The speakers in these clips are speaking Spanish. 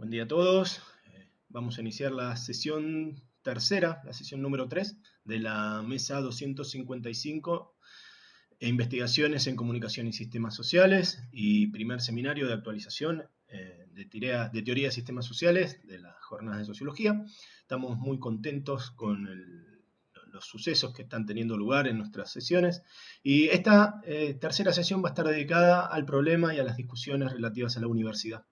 Buen día a todos. Vamos a iniciar la sesión tercera, la sesión número 3 de la mesa 255, Investigaciones en Comunicación y Sistemas Sociales, y primer seminario de actualización de teoría de sistemas sociales de las jornadas de sociología. Estamos muy contentos con los sucesos que están teniendo lugar en nuestras sesiones, y esta tercera sesión va a estar dedicada al problema y a las discusiones relativas a la universidad.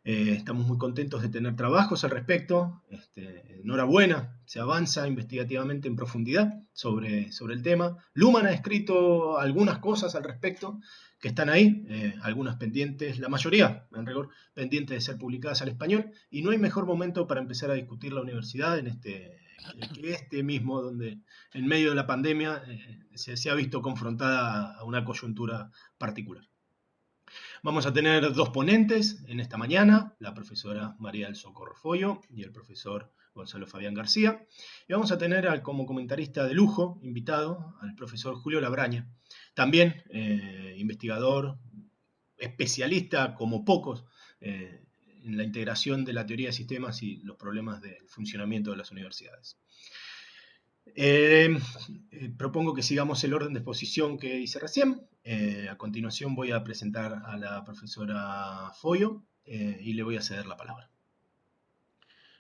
Estamos muy contentos de tener trabajos al respecto. Enhorabuena, se avanza investigativamente en profundidad sobre el tema. Luhmann ha escrito algunas cosas al respecto que están ahí, algunas pendientes, la mayoría, en rigor, pendientes de ser publicadas al español, y no hay mejor momento para empezar a discutir la universidad que este mismo, donde en medio de la pandemia se ha visto confrontada a una coyuntura particular. Vamos a tener dos ponentes en esta mañana, la profesora María del Socorro Foyo y el profesor Gonzalo Fabián García. Y vamos a tener como comentarista de lujo, invitado, al profesor Julio Labraña, también investigador, especialista como pocos en la integración de la teoría de sistemas y los problemas del funcionamiento de las universidades. Propongo que sigamos el orden de exposición que hice recién. A continuación voy a presentar a la profesora Foyo y le voy a ceder la palabra.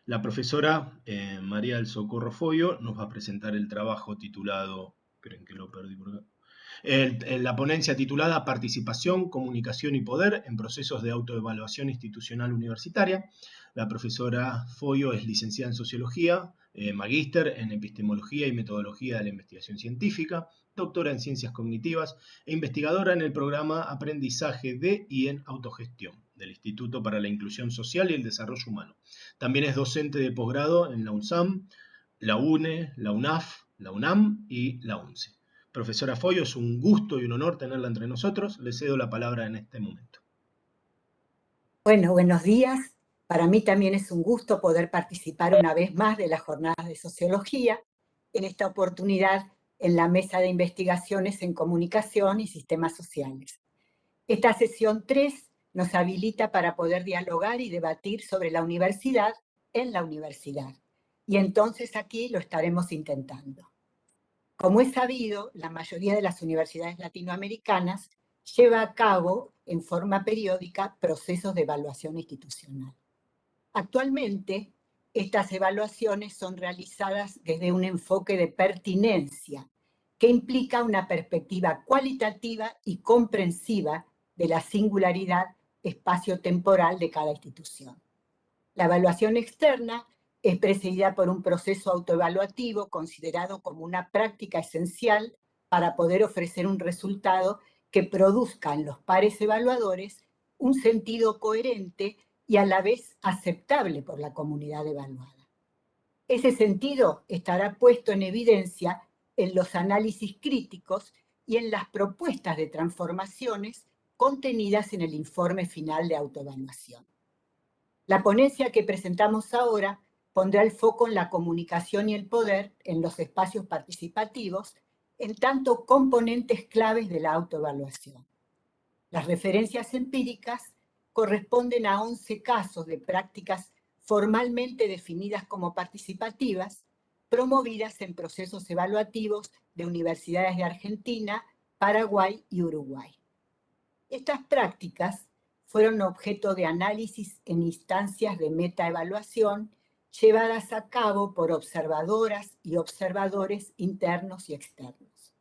La profesora María del Socorro Foyo nos va a presentar el trabajo titulado, creen que lo perdí por acá, la ponencia titulada Participación, Comunicación y Poder en Procesos de Autoevaluación Institucional Universitaria. La profesora Foyo es licenciada en Sociología, magíster en Epistemología y Metodología de la Investigación Científica, doctora en Ciencias Cognitivas e investigadora en el programa Aprendizaje de y en Autogestión del Instituto para la Inclusión Social y el Desarrollo Humano. También es docente de posgrado en la UNSAM, la UNE, la UNAF, la UNAM y la UNCE. Profesora Foyo, es un gusto y un honor tenerla entre nosotros. Le cedo la palabra en este momento. Bueno, buenos días. Para mí también es un gusto poder participar una vez más de las jornadas de sociología, en esta oportunidad en la mesa de investigaciones en comunicación y sistemas sociales. Esta sesión 3 nos habilita para poder dialogar y debatir sobre la universidad en la universidad. Y entonces aquí lo estaremos intentando. Como es sabido, la mayoría de las universidades latinoamericanas lleva a cabo en forma periódica procesos de evaluación institucional. Actualmente, estas evaluaciones son realizadas desde un enfoque de pertinencia, que implica una perspectiva cualitativa y comprensiva de la singularidad espacio-temporal de cada institución. La evaluación externa es precedida por un proceso autoevaluativo considerado como una práctica esencial para poder ofrecer un resultado que produzca en los pares evaluadores un sentido coherente y a la vez aceptable por la comunidad evaluada. Ese sentido estará puesto en evidencia en los análisis críticos y en las propuestas de transformaciones contenidas en el informe final de autoevaluación. La ponencia que presentamos ahora pondrá el foco en la comunicación y el poder en los espacios participativos, en tanto componentes claves de la autoevaluación. Las referencias empíricas corresponden a 11 casos de prácticas formalmente definidas como participativas, promovidas en procesos evaluativos de universidades de Argentina, Paraguay y Uruguay. Estas prácticas fueron objeto de análisis en instancias de metaevaluación llevadas a cabo por observadoras y observadores internos y externos.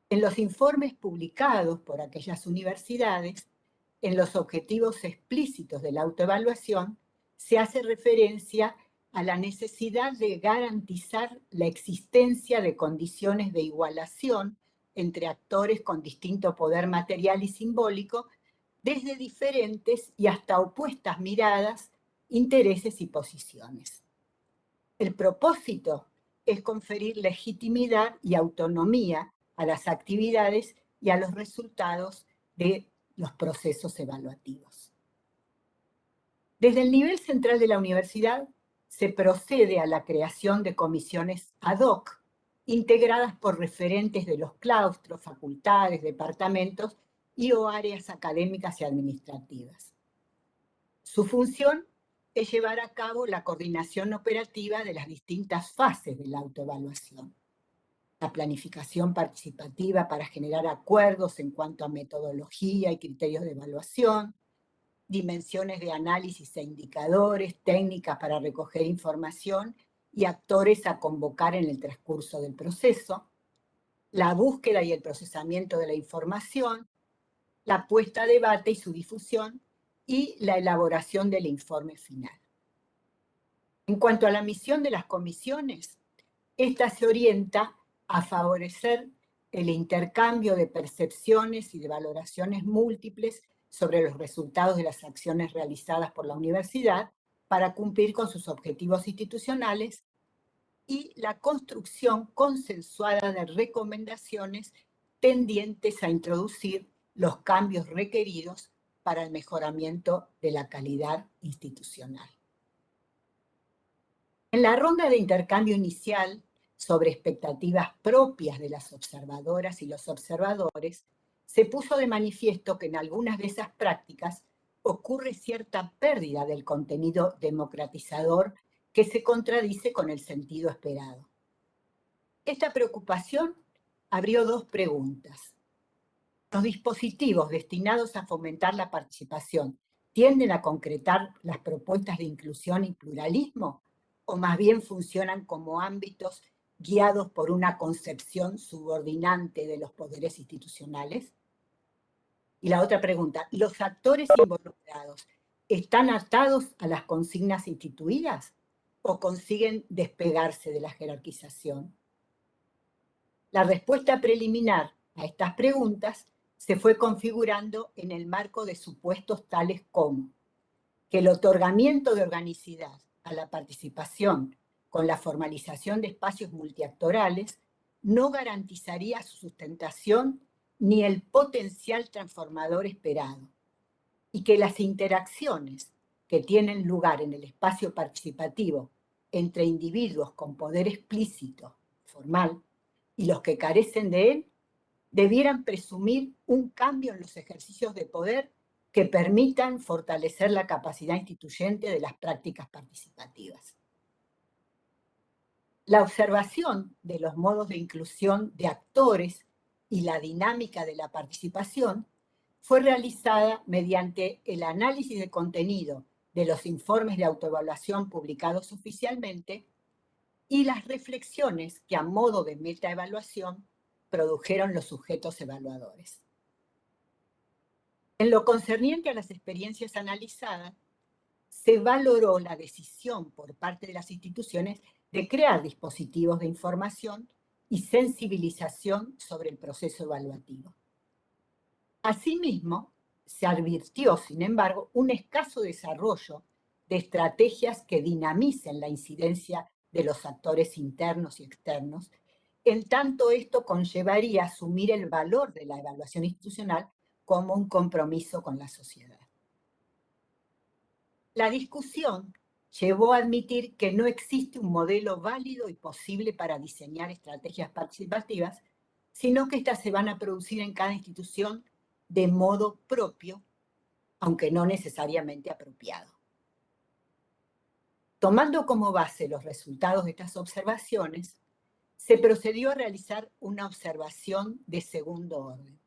En los informes publicados por aquellas universidades, en los objetivos explícitos de la autoevaluación, se hace referencia a la necesidad de garantizar la existencia de condiciones de igualación entre actores con distinto poder material y simbólico, desde diferentes y hasta opuestas miradas, intereses y posiciones. El propósito es conferir legitimidad y autonomía a las actividades y a los resultados de los procesos evaluativos. Desde el nivel central de la universidad se procede a la creación de comisiones ad hoc, integradas por referentes de los claustros, facultades, departamentos y o áreas académicas y administrativas. Su función es llevar a cabo la coordinación operativa de las distintas fases de la autoevaluación. La planificación participativa para generar acuerdos en cuanto a metodología y criterios de evaluación, dimensiones de análisis e indicadores, técnicas para recoger información y actores a convocar en el transcurso del proceso, la búsqueda y el procesamiento de la información, la puesta a debate y su difusión, y la elaboración del informe final. En cuanto a la misión de las comisiones, esta se orienta a favorecer el intercambio de percepciones y de valoraciones múltiples sobre los resultados de las acciones realizadas por la universidad para cumplir con sus objetivos institucionales y la construcción consensuada de recomendaciones tendientes a introducir los cambios requeridos para el mejoramiento de la calidad institucional. En la ronda de intercambio inicial sobre expectativas propias de las observadoras y los observadores, se puso de manifiesto que en algunas de esas prácticas ocurre cierta pérdida del contenido democratizador que se contradice con el sentido esperado. Esta preocupación abrió dos preguntas. ¿Los dispositivos destinados a fomentar la participación tienden a concretar las propuestas de inclusión y pluralismo, o más bien funcionan como ámbitos guiados por una concepción subordinante de los poderes institucionales? Y la otra pregunta, ¿los actores involucrados están atados a las consignas instituidas o consiguen despegarse de la jerarquización? La respuesta preliminar a estas preguntas se fue configurando en el marco de supuestos tales como que el otorgamiento de organicidad a la participación con la formalización de espacios multiactorales no garantizaría su sustentación ni el potencial transformador esperado, y que las interacciones que tienen lugar en el espacio participativo entre individuos con poder explícito, formal, y los que carecen de él, debieran presumir un cambio en los ejercicios de poder que permitan fortalecer la capacidad instituyente de las prácticas participativas. La observación de los modos de inclusión de actores y la dinámica de la participación fue realizada mediante el análisis de contenido de los informes de autoevaluación publicados oficialmente y las reflexiones que a modo de metaevaluación produjeron los sujetos evaluadores. En lo concerniente a las experiencias analizadas, se valoró la decisión por parte de las instituciones de crear dispositivos de información y sensibilización sobre el proceso evaluativo. Asimismo, se advirtió, sin embargo, un escaso desarrollo de estrategias que dinamicen la incidencia de los actores internos y externos, en tanto esto conllevaría asumir el valor de la evaluación institucional como un compromiso con la sociedad. La discusión llevó a admitir que no existe un modelo válido y posible para diseñar estrategias participativas, sino que éstas se van a producir en cada institución de modo propio, aunque no necesariamente apropiado. Tomando como base los resultados de estas observaciones, se procedió a realizar una observación de segundo orden.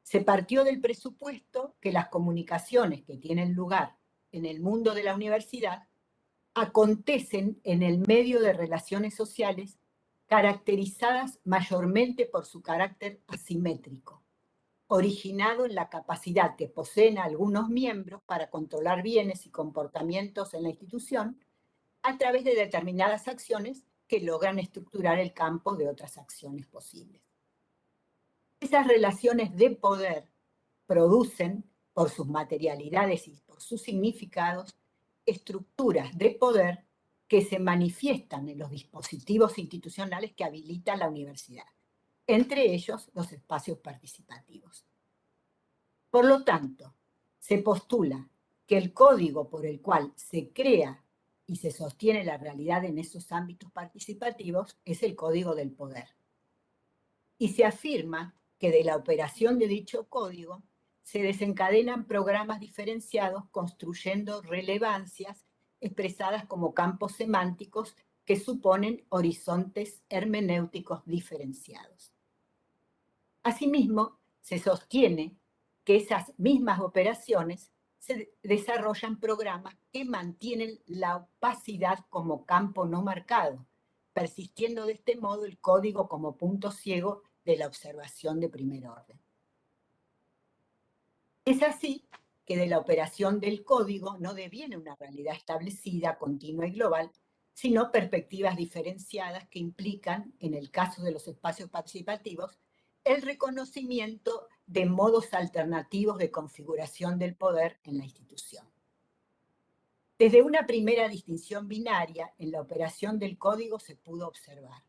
Se partió del presupuesto que las comunicaciones que tienen lugar en el mundo de la universidad acontecen en el medio de relaciones sociales caracterizadas mayormente por su carácter asimétrico, originado en la capacidad que poseen algunos miembros para controlar bienes y comportamientos en la institución a través de determinadas acciones que logran estructurar el campo de otras acciones posibles. Esas relaciones de poder producen, por sus materialidades y por sus significados, estructuras de poder que se manifiestan en los dispositivos institucionales que habilita la universidad, entre ellos los espacios participativos. Por lo tanto, se postula que el código por el cual se crea y se sostiene la realidad en esos ámbitos participativos es el código del poder. Y se afirma que de la operación de dicho código se desencadenan programas diferenciados construyendo relevancias expresadas como campos semánticos que suponen horizontes hermenéuticos diferenciados. Asimismo, se sostiene que esas mismas operaciones se desarrollan programas que mantienen la opacidad como campo no marcado, persistiendo de este modo el código como punto ciego de la observación de primer orden. Es así que de la operación del código no deviene una realidad establecida, continua y global, sino perspectivas diferenciadas que implican, en el caso de los espacios participativos, el reconocimiento de modos alternativos de configuración del poder en la institución. Desde una primera distinción binaria, en la operación del código se pudo observar,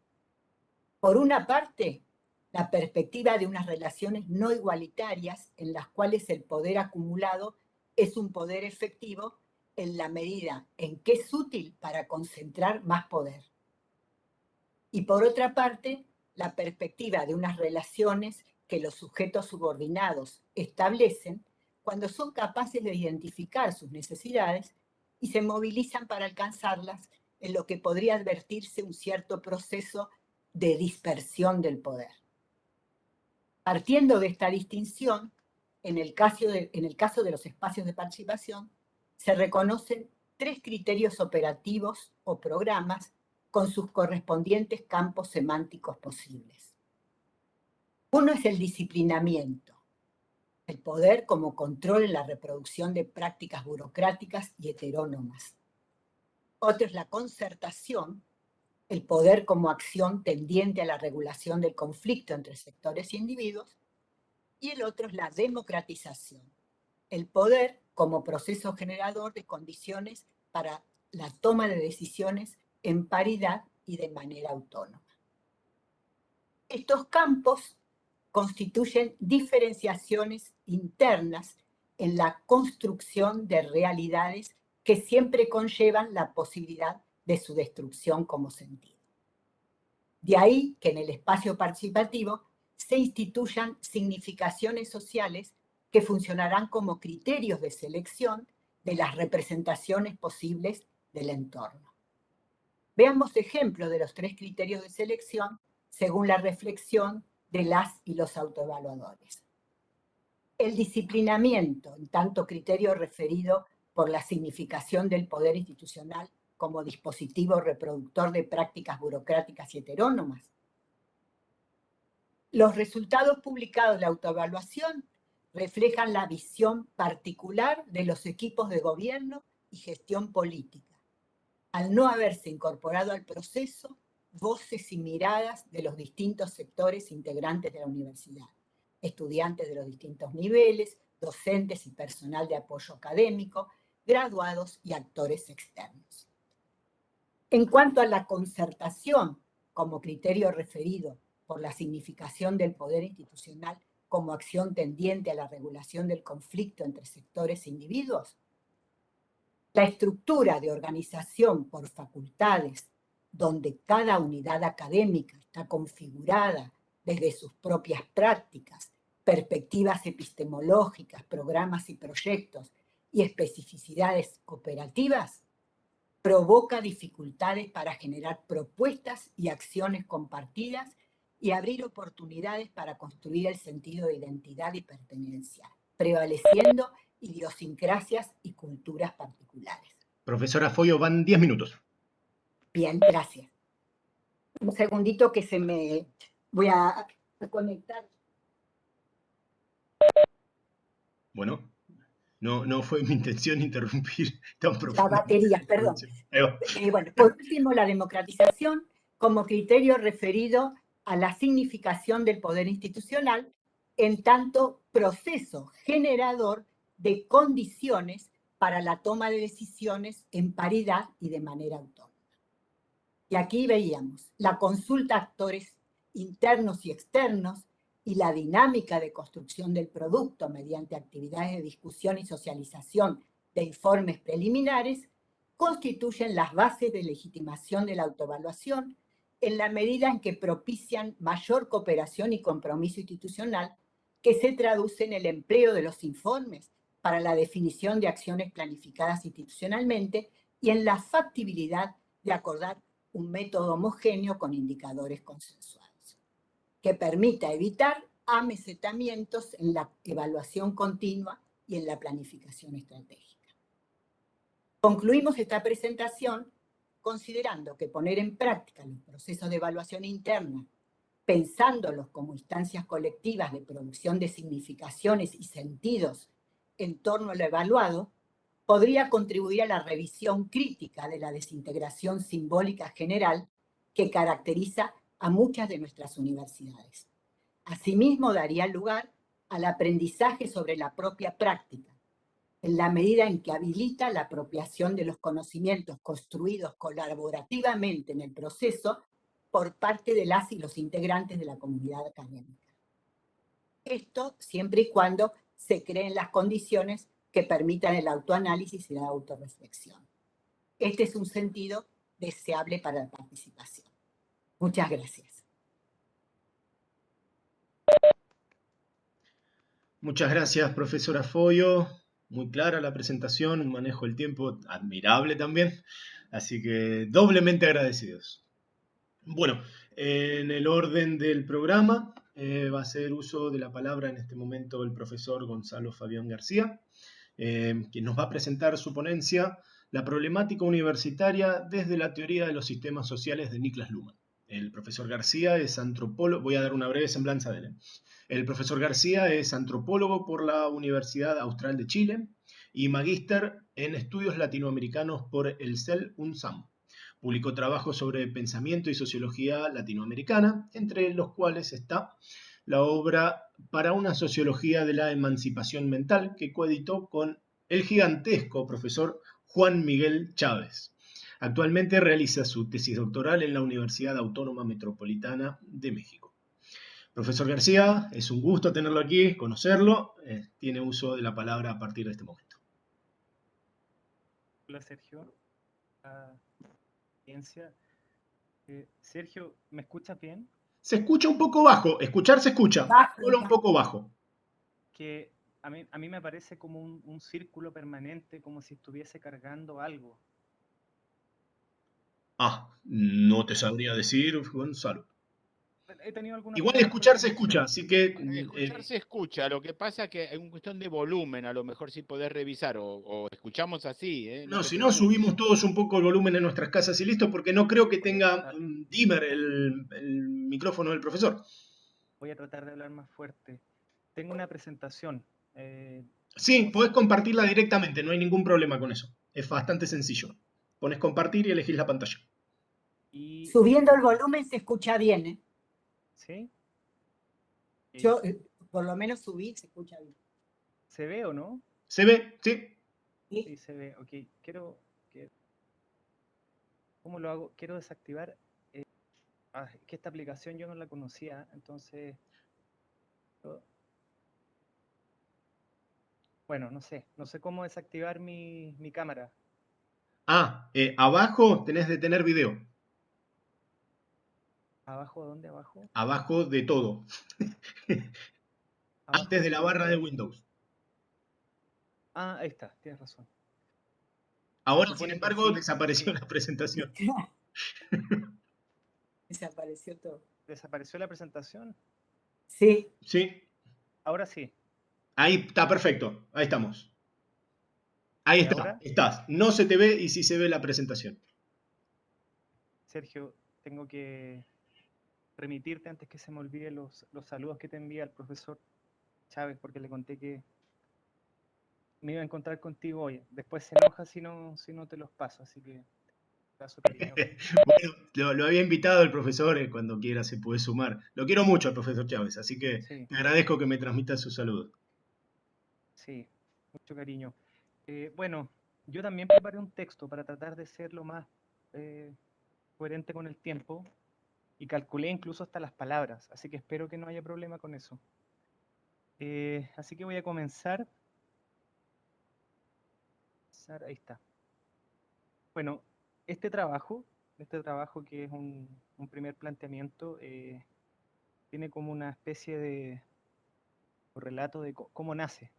por una parte, la perspectiva de unas relaciones no igualitarias en las cuales el poder acumulado es un poder efectivo en la medida en que es útil para concentrar más poder. Y por otra parte, la perspectiva de unas relaciones que los sujetos subordinados establecen cuando son capaces de identificar sus necesidades y se movilizan para alcanzarlas, en lo que podría advertirse un cierto proceso de dispersión del poder. Partiendo de esta distinción, en el caso de los espacios de participación, se reconocen 3 criterios operativos o programas con sus correspondientes campos semánticos posibles. Uno es el disciplinamiento, el poder como control en la reproducción de prácticas burocráticas y heterónomas. Otro es la concertación, el poder como acción tendiente a la regulación del conflicto entre sectores y individuos, y el otro es la democratización, el poder como proceso generador de condiciones para la toma de decisiones en paridad y de manera autónoma. Estos campos constituyen diferenciaciones internas en la construcción de realidades que siempre conllevan la posibilidad de su destrucción como sentido. De ahí que en el espacio participativo se instituyan significaciones sociales que funcionarán como criterios de selección de las representaciones posibles del entorno. Veamos ejemplos de los 3 criterios de selección según la reflexión de las y los autoevaluadores. El disciplinamiento, en tanto criterio referido por la significación del poder institucional como dispositivo reproductor de prácticas burocráticas y heterónomas. Los resultados publicados de la autoevaluación reflejan la visión particular de los equipos de gobierno y gestión política, al no haberse incorporado al proceso voces y miradas de los distintos sectores integrantes de la universidad, estudiantes de los distintos niveles, docentes y personal de apoyo académico, graduados y actores externos. En cuanto a la concertación como criterio referido por la significación del poder institucional como acción tendiente a la regulación del conflicto entre sectores e individuos, la estructura de organización por facultades, donde cada unidad académica está configurada desde sus propias prácticas, perspectivas epistemológicas, programas y proyectos y especificidades cooperativas, provoca dificultades para generar propuestas y acciones compartidas y abrir oportunidades para construir el sentido de identidad y pertenencia, prevaleciendo idiosincrasias y culturas particulares. Profesora Foyo, van 10 minutos. Bien, gracias. Un segundito que se me... Voy a conectar. Bueno, no fue mi intención interrumpir tan La profundamente. batería, perdón. Ahí va. Bueno, por último, la democratización como criterio referido a la significación del poder institucional en tanto proceso generador de condiciones para la toma de decisiones en paridad y de manera autónoma. Y aquí veíamos la consulta a actores internos y externos y la dinámica de construcción del producto mediante actividades de discusión y socialización de informes preliminares constituyen las bases de legitimación de la autoevaluación en la medida en que propician mayor cooperación y compromiso institucional que se traduce en el empleo de los informes para la definición de acciones planificadas institucionalmente y en la factibilidad de acordar un método homogéneo con indicadores consensuados, que permita evitar amesetamientos en la evaluación continua y en la planificación estratégica. Concluimos esta presentación considerando que poner en práctica los procesos de evaluación interna, pensándolos como instancias colectivas de producción de significaciones y sentidos en torno a lo evaluado, podría contribuir a la revisión crítica de la desintegración simbólica general que caracteriza a muchas de nuestras universidades. Asimismo, daría lugar al aprendizaje sobre la propia práctica, en la medida en que habilita la apropiación de los conocimientos construidos colaborativamente en el proceso por parte de las y los integrantes de la comunidad académica. Esto siempre y cuando se creen las condiciones que permitan el autoanálisis y la autorreflexión. Este es un sentido deseable para la participación. Muchas gracias. Muchas gracias, profesora Foyo. Muy clara la presentación, un manejo del tiempo admirable también. Así que doblemente agradecidos. Bueno, en el orden del programa va a hacer uso de la palabra en este momento el profesor Gonzalo Fabián García, quien nos va a presentar su ponencia, La problemática universitaria desde la teoría de los sistemas sociales de Niklas Luhmann. El profesor García es antropólogo, voy a dar una breve semblanza de él. El profesor García es antropólogo por la Universidad Austral de Chile y magíster en estudios latinoamericanos por el CEL UNSAM. Publicó trabajos sobre pensamiento y sociología latinoamericana, entre los cuales está la obra Para una sociología de la emancipación mental, que coeditó con el gigantesco profesor Juan Miguel Chávez. Actualmente realiza su tesis doctoral en la Universidad Autónoma Metropolitana de México. Profesor García, es un gusto tenerlo aquí, conocerlo. Tiene uso de la palabra a partir de este momento. Hola Sergio, audiencia. Sergio, ¿me escuchas bien? Se escucha un poco bajo, escuchar se escucha, solo un poco bajo. Que a mí me parece como un círculo permanente, como si estuviese cargando algo. No te sabría decir, Gonzalo. He tenido algunos Igual problemas con escuchar la se escucha, conexión. así que... Escuchar se escucha, lo que pasa es que es una cuestión de volumen, a lo mejor sí podés revisar, o escuchamos así, no No, te si no, preocupes. subimos todos un poco el volumen en nuestras casas y listo, porque no creo que Voy a tenga tratar, dimmer el micrófono del profesor. voy a tratar de hablar más fuerte. Tengo una presentación. Sí, podés compartirla directamente, no hay ningún problema con eso. Es bastante sencillo. Pones compartir y elegís la pantalla. Y, Subiendo el volumen se escucha bien, ¿eh? ¿sí? Yo, por lo menos subí, se escucha bien. ¿Se ve o no? ¿Se ve? Sí. Sí, se ve. Ok, ¿cómo lo hago? Quiero desactivar. Que esta aplicación yo no la conocía, entonces. Bueno, no sé cómo desactivar mi cámara. Abajo tenés de tener video. ¿Abajo? ¿Dónde abajo? Abajo de todo. Antes Abajo de la barra de Windows. Ahí está, tienes razón. Se Ahora, sin supone que embargo, así, desapareció sí, la presentación. Desapareció todo. desapareció la presentación. Sí. Sí. Ahora sí. Ahí está, perfecto. Ahí estamos. Ahí ¿Y está, ahora? estás. No se te ve y sí se ve la presentación. Sergio, tengo que remitirte antes que se me olvide los saludos que te envía el profesor Chávez, porque le conté que me iba a encontrar contigo hoy. Después se enoja si no te los paso, así que paso cariño. Bueno, lo había invitado el profesor, cuando quiera se puede sumar. Lo quiero mucho al profesor Chávez, así que Sí, te agradezco que me transmitas su saludo. sí, mucho cariño. Bueno, yo también preparé un texto para tratar de ser lo más coherente con el tiempo y calculé incluso hasta las palabras, así que espero que no haya problema con eso. Así que voy a comenzar. Ahí está. Bueno, este trabajo que es un primer planteamiento, tiene como una especie de relato de cómo nace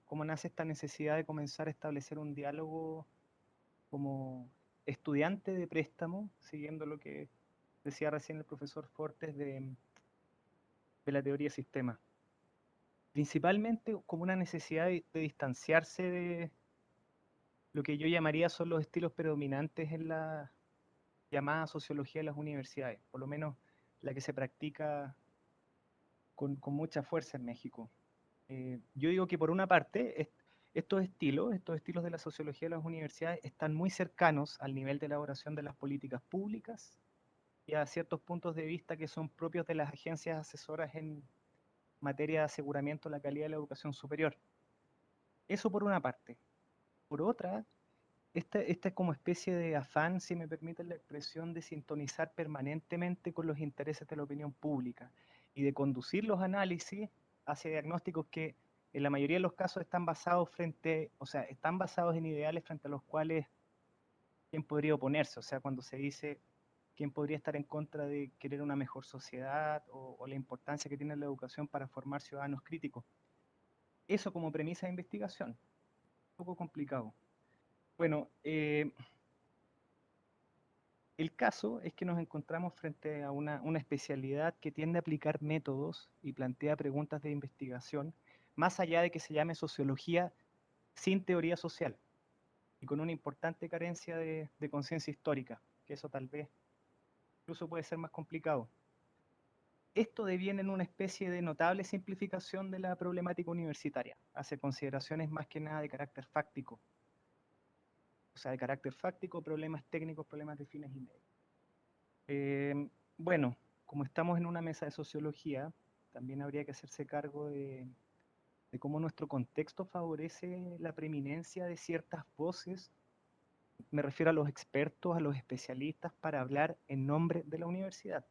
esta necesidad de comenzar a establecer un diálogo como estudiante de préstamo, siguiendo lo que decía recién el profesor Fortes de la teoría de sistemas. Principalmente como una necesidad de distanciarse de lo que yo llamaría son los estilos predominantes en la llamada sociología de las universidades, por lo menos la que se practica con mucha fuerza en México. Yo digo que por una parte, estos estilos de la sociología de las universidades están muy cercanos al nivel de elaboración de las políticas públicas y a ciertos puntos de vista que son propios de las agencias asesoras en materia de aseguramiento de la calidad de la educación superior. Eso por una parte. Por otra, esta como especie de afán, si me permiten la expresión, de sintonizar permanentemente con los intereses de la opinión pública y de conducir los análisis hacia diagnósticos que en la mayoría de los casos están basados están basados en ideales frente a los cuales quién podría oponerse, o sea, cuando se dice quién podría estar en contra de querer una mejor sociedad o la importancia que tiene la educación para formar ciudadanos críticos. Eso como premisa de investigación, un poco complicado. Bueno, el caso es que nos encontramos frente a una especialidad que tiende a aplicar métodos y plantea preguntas de investigación, más allá de que se llame sociología sin teoría social, y con una importante carencia de conciencia histórica, que eso tal vez incluso puede ser más complicado. Esto deviene en una especie de notable simplificación de la problemática universitaria, hace consideraciones más que nada de carácter fáctico, problemas técnicos, problemas de fines y medios. Bueno, como estamos en una mesa de sociología, también habría que hacerse cargo de cómo nuestro contexto favorece la preeminencia de ciertas voces, me refiero a los expertos, a los especialistas, para hablar en nombre de la universidad.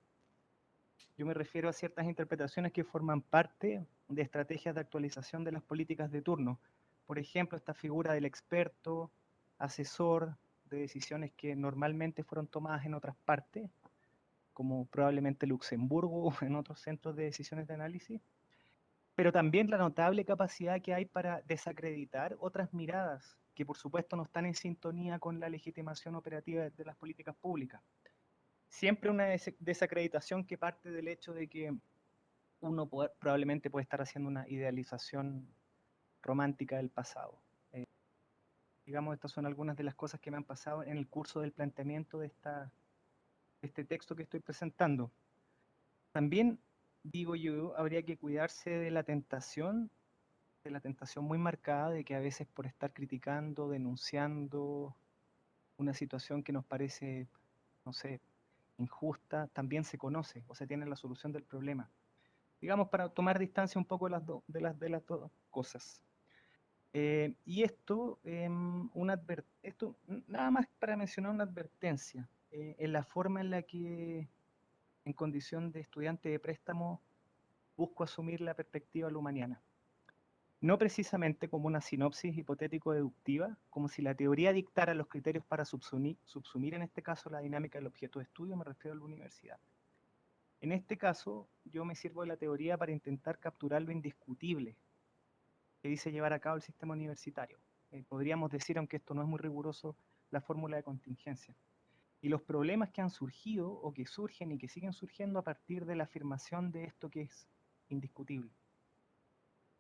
Yo me refiero a ciertas interpretaciones que forman parte de estrategias de actualización de las políticas de turno. Por ejemplo, esta figura del experto, asesor de decisiones que normalmente fueron tomadas en otras partes, como probablemente Luxemburgo o en otros centros de decisiones de análisis, pero también la notable capacidad que hay para desacreditar otras miradas que por supuesto no están en sintonía con la legitimación operativa de las políticas públicas. Siempre una desacreditación que parte del hecho de que uno probablemente puede estar haciendo una idealización romántica del pasado. Digamos, estas son algunas de las cosas que me han pasado en el curso del planteamiento de este texto que estoy presentando. También, digo yo, habría que cuidarse de la tentación muy marcada de que a veces por estar criticando, denunciando una situación que nos parece, no sé, injusta, también se conoce o se tiene la solución del problema. Digamos, para tomar distancia un poco de las dos cosas. Y esto, nada más para mencionar una advertencia, en la forma en la que, en condición de estudiante de préstamo, busco asumir la perspectiva lumaniana. No precisamente como una sinopsis hipotético-deductiva, como si la teoría dictara los criterios para subsumir en este caso la dinámica del objeto de estudio, me refiero a la universidad. En este caso, yo me sirvo de la teoría para intentar capturar lo indiscutible que dice llevar a cabo el sistema universitario. Podríamos decir, aunque esto no es muy riguroso, la fórmula de contingencia. Y los problemas que han surgido o que surgen y que siguen surgiendo a partir de la afirmación de esto que es indiscutible.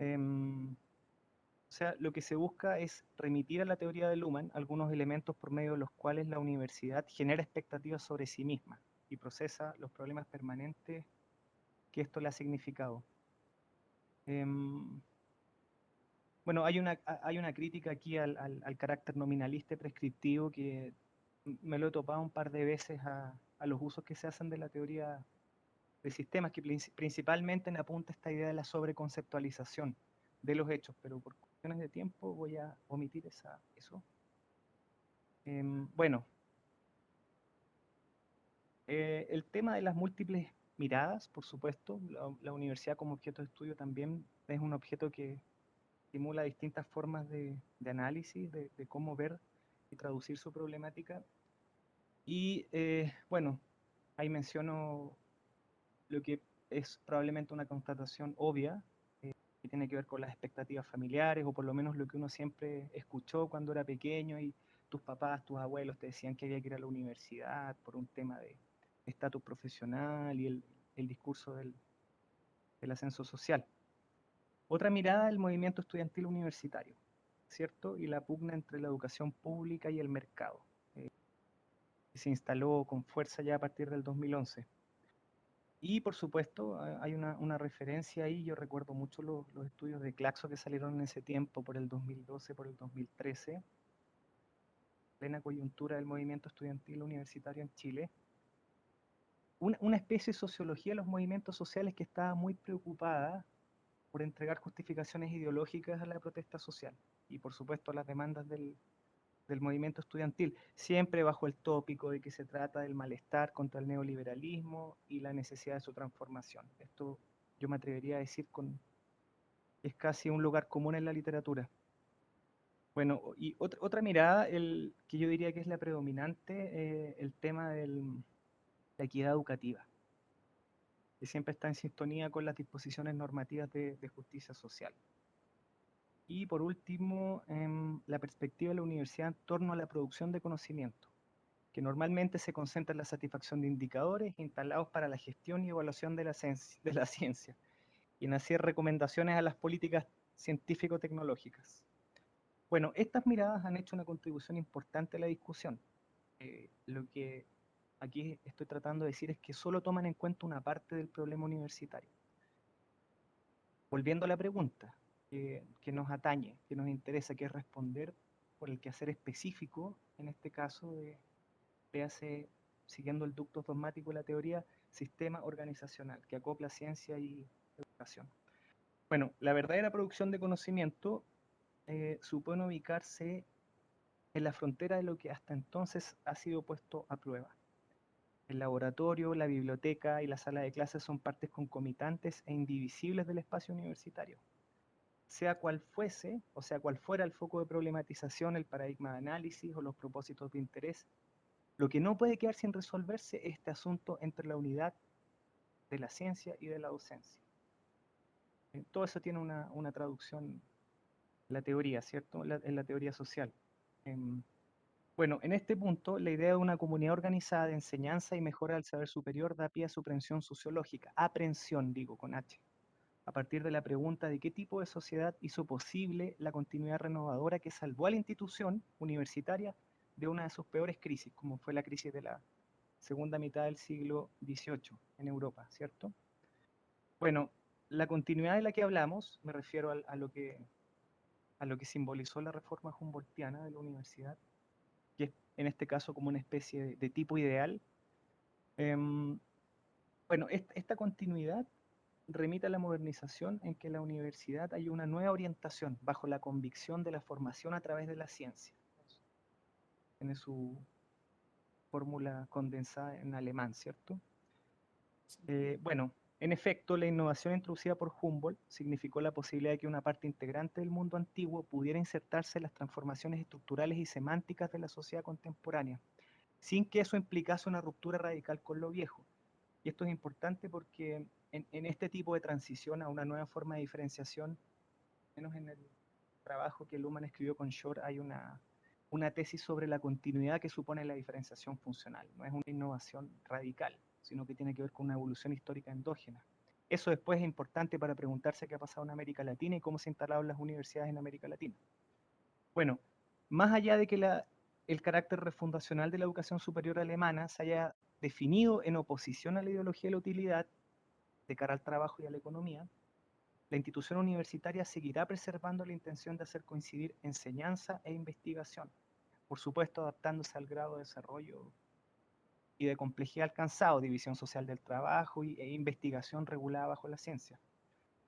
O sea, lo que se busca es remitir a la teoría de Luhmann algunos elementos por medio de los cuales la universidad genera expectativas sobre sí misma y procesa los problemas permanentes que esto le ha significado. Bueno, hay una crítica aquí al carácter nominalista y prescriptivo que me lo he topado un par de veces a los usos que se hacen de la teoría de sistemas, que principalmente apunta esta idea de la sobreconceptualización de los hechos, pero por cuestiones de tiempo voy a omitir eso. Bueno, el tema de las múltiples miradas, por supuesto, la universidad como objeto de estudio también es un objeto que estimula distintas formas de análisis, de cómo ver y traducir su problemática. Y bueno, ahí menciono lo que es probablemente una constatación obvia, que tiene que ver con las expectativas familiares, o por lo menos lo que uno siempre escuchó cuando era pequeño y tus papás, tus abuelos te decían que había que ir a la universidad por un tema de estatus profesional y el discurso del ascenso social. Otra mirada del movimiento estudiantil universitario, ¿cierto? Y la pugna entre la educación pública y el mercado, que se instaló con fuerza ya a partir del 2011. Y por supuesto, hay una referencia ahí, yo recuerdo mucho los estudios de Claxo que salieron en ese tiempo, por el 2012, por el 2013, plena coyuntura del movimiento estudiantil universitario en Chile. Una especie de sociología de los movimientos sociales que estaba muy preocupada por entregar justificaciones ideológicas a la protesta social y por supuesto a las demandas del movimiento estudiantil, siempre bajo el tópico de que se trata del malestar contra el neoliberalismo y la necesidad de su transformación. Esto yo me atrevería a decir es casi un lugar común en la literatura. Bueno, y otra mirada, que yo diría que es la predominante, el tema de la equidad educativa, que siempre está en sintonía con las disposiciones normativas de justicia social. Y por último, la perspectiva de la universidad en torno a la producción de conocimiento, que normalmente se concentra en la satisfacción de indicadores instalados para la gestión y evaluación de la ciencia, y en hacer recomendaciones a las políticas científico-tecnológicas. Bueno, estas miradas han hecho una contribución importante a la discusión. Lo que aquí estoy tratando de decir es que solo toman en cuenta una parte del problema universitario. Volviendo a la pregunta que nos atañe, que nos interesa, que es responder por el quehacer específico, en este caso, véase, siguiendo el ducto dogmático de la teoría, sistema organizacional, que acopla ciencia y educación. Bueno, la verdadera producción de conocimiento supone ubicarse en la frontera de lo que hasta entonces ha sido puesto a prueba. El laboratorio, la biblioteca y la sala de clases son partes concomitantes e indivisibles del espacio universitario. Sea cual fuese, o sea cual fuera el foco de problematización, el paradigma de análisis o los propósitos de interés, lo que no puede quedar sin resolverse es este asunto entre la unidad de la ciencia y de la docencia. Todo eso tiene una traducción en la teoría, ¿cierto? En la teoría social. Bueno, en este punto, la idea de una comunidad organizada de enseñanza y mejora del saber superior da pie a su aprehensión sociológica. Aprehensión, digo, con H. A partir de la pregunta de qué tipo de sociedad hizo posible la continuidad renovadora que salvó a la institución universitaria de una de sus peores crisis, como fue la crisis de la segunda mitad del siglo XVIII en Europa, ¿cierto? Bueno, la continuidad de la que hablamos, me refiero a lo que simbolizó la reforma humboldtiana de la universidad, que es en este caso como una especie de tipo ideal. Bueno, esta continuidad remite a la modernización en que la universidad hay una nueva orientación bajo la convicción de la formación a través de la ciencia. Tiene su fórmula condensada en alemán, ¿cierto? Bueno, en efecto, la innovación introducida por Humboldt significó la posibilidad de que una parte integrante del mundo antiguo pudiera insertarse en las transformaciones estructurales y semánticas de la sociedad contemporánea, sin que eso implicase una ruptura radical con lo viejo. Y esto es importante porque en este tipo de transición a una nueva forma de diferenciación, menos en el trabajo que Luhmann escribió con Shor, hay una tesis sobre la continuidad que supone la diferenciación funcional. No es una innovación radical, sino que tiene que ver con una evolución histórica endógena. Eso después es importante para preguntarse qué ha pasado en América Latina y cómo se instalaron las universidades en América Latina. Bueno, más allá de que el carácter refundacional de la educación superior alemana se haya definido en oposición a la ideología de la utilidad de cara al trabajo y a la economía, la institución universitaria seguirá preservando la intención de hacer coincidir enseñanza e investigación, por supuesto adaptándose al grado de desarrollo y de complejidad alcanzado, división social del trabajo e investigación regulada bajo la ciencia.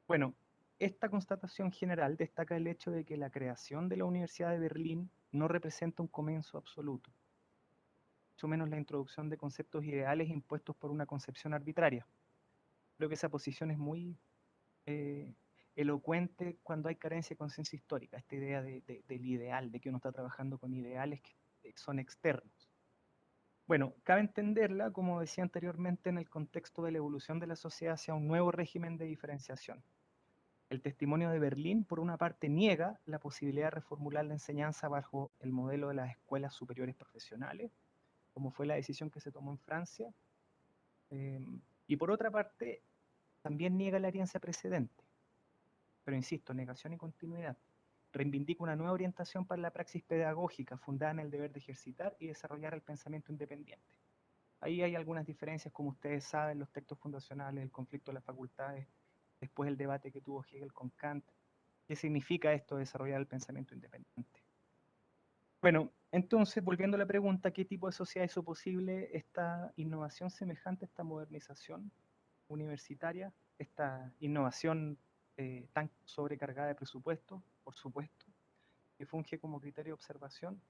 Bueno, esta constatación general destaca el hecho de que la creación de la Universidad de Berlín no representa un comienzo absoluto, mucho menos la introducción de conceptos ideales impuestos por una concepción arbitraria. Creo que esa posición es muy elocuente cuando hay carencia de conciencia histórica, esta idea del ideal, de que uno está trabajando con ideales que son externos. Bueno, cabe entenderla, como decía anteriormente, en el contexto de la evolución de la sociedad hacia un nuevo régimen de diferenciación. El testimonio de Berlín, por una parte, niega la posibilidad de reformular la enseñanza bajo el modelo de las escuelas superiores profesionales, como fue la decisión que se tomó en Francia, y por otra parte, también niega la herencia precedente. Pero insisto, negación y continuidad. Reivindica una nueva orientación para la praxis pedagógica fundada en el deber de ejercitar y desarrollar el pensamiento independiente. Ahí hay algunas diferencias, como ustedes saben, los textos fundacionales, el conflicto de las facultades, después el debate que tuvo Hegel con Kant. ¿Qué significa esto de desarrollar el pensamiento independiente? Bueno, entonces, volviendo a la pregunta, ¿qué tipo de sociedad hizo posible esta innovación semejante, esta modernización universitaria, esta innovación tan sobrecargada de presupuesto, por supuesto, que funge como criterio de observación?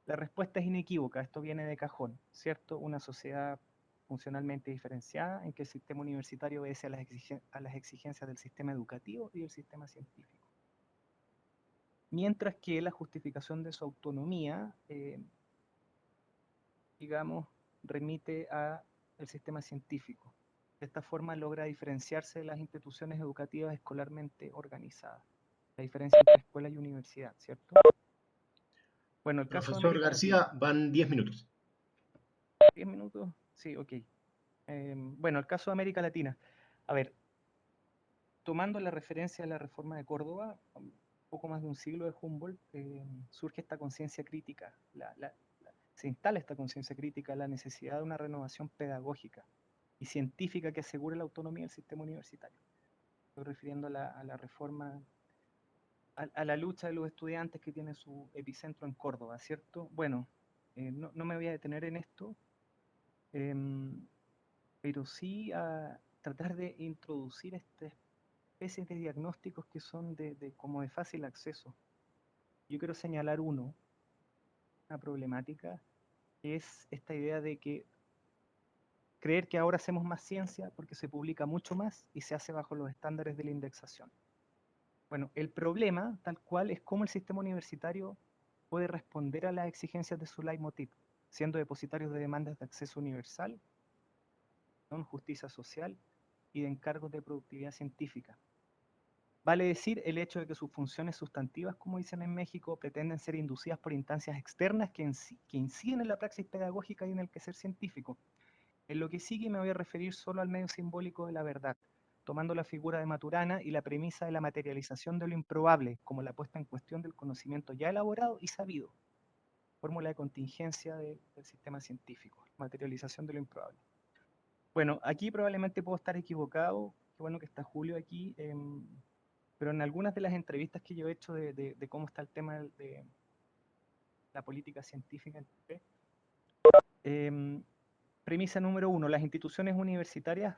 La respuesta es inequívoca, esto viene de cajón, ¿cierto? Una sociedad funcionalmente diferenciada en que el sistema universitario obedece a las exigencias del sistema educativo y del sistema científico. Mientras que la justificación de su autonomía, digamos, remite al sistema científico. De esta forma logra diferenciarse de las instituciones educativas escolarmente organizadas. La diferencia entre escuela y universidad, ¿cierto? Bueno, el caso de Profesor América García, Latina. van 10 minutos. ¿10 minutos? Sí, ok. Bueno, el caso de América Latina. A ver, tomando la referencia de la reforma de Córdoba, un poco más de un siglo de Humboldt, surge esta conciencia crítica, se instala esta conciencia crítica, la necesidad de una renovación pedagógica y científica que asegure la autonomía del sistema universitario. Estoy refiriendo a la reforma, a la lucha de los estudiantes que tiene su epicentro en Córdoba, ¿cierto? Bueno, no me voy a detener en esto, pero sí a tratar de introducir estas especies de diagnósticos que son como de fácil acceso. Yo quiero señalar una problemática, que es esta idea de que creer que ahora hacemos más ciencia porque se publica mucho más y se hace bajo los estándares de la indexación. Bueno, el problema, tal cual, es cómo el sistema universitario puede responder a las exigencias de su leitmotiv, siendo depositarios de demandas de acceso universal, justicia social y de encargos de productividad científica. Vale decir el hecho de que sus funciones sustantivas, como dicen en México, pretenden ser inducidas por instancias externas que inciden en la praxis pedagógica y en el quehacer científico. En lo que sigue me voy a referir solo al medio simbólico de la verdad, tomando la figura de Maturana y la premisa de la materialización de lo improbable, como la puesta en cuestión del conocimiento ya elaborado y sabido, fórmula de contingencia del sistema científico, materialización de lo improbable. Bueno, aquí probablemente puedo estar equivocado, qué bueno que está Julio aquí, pero en algunas de las entrevistas que yo he hecho de cómo está el tema de la política científica en Chile, premisa número 1, las instituciones universitarias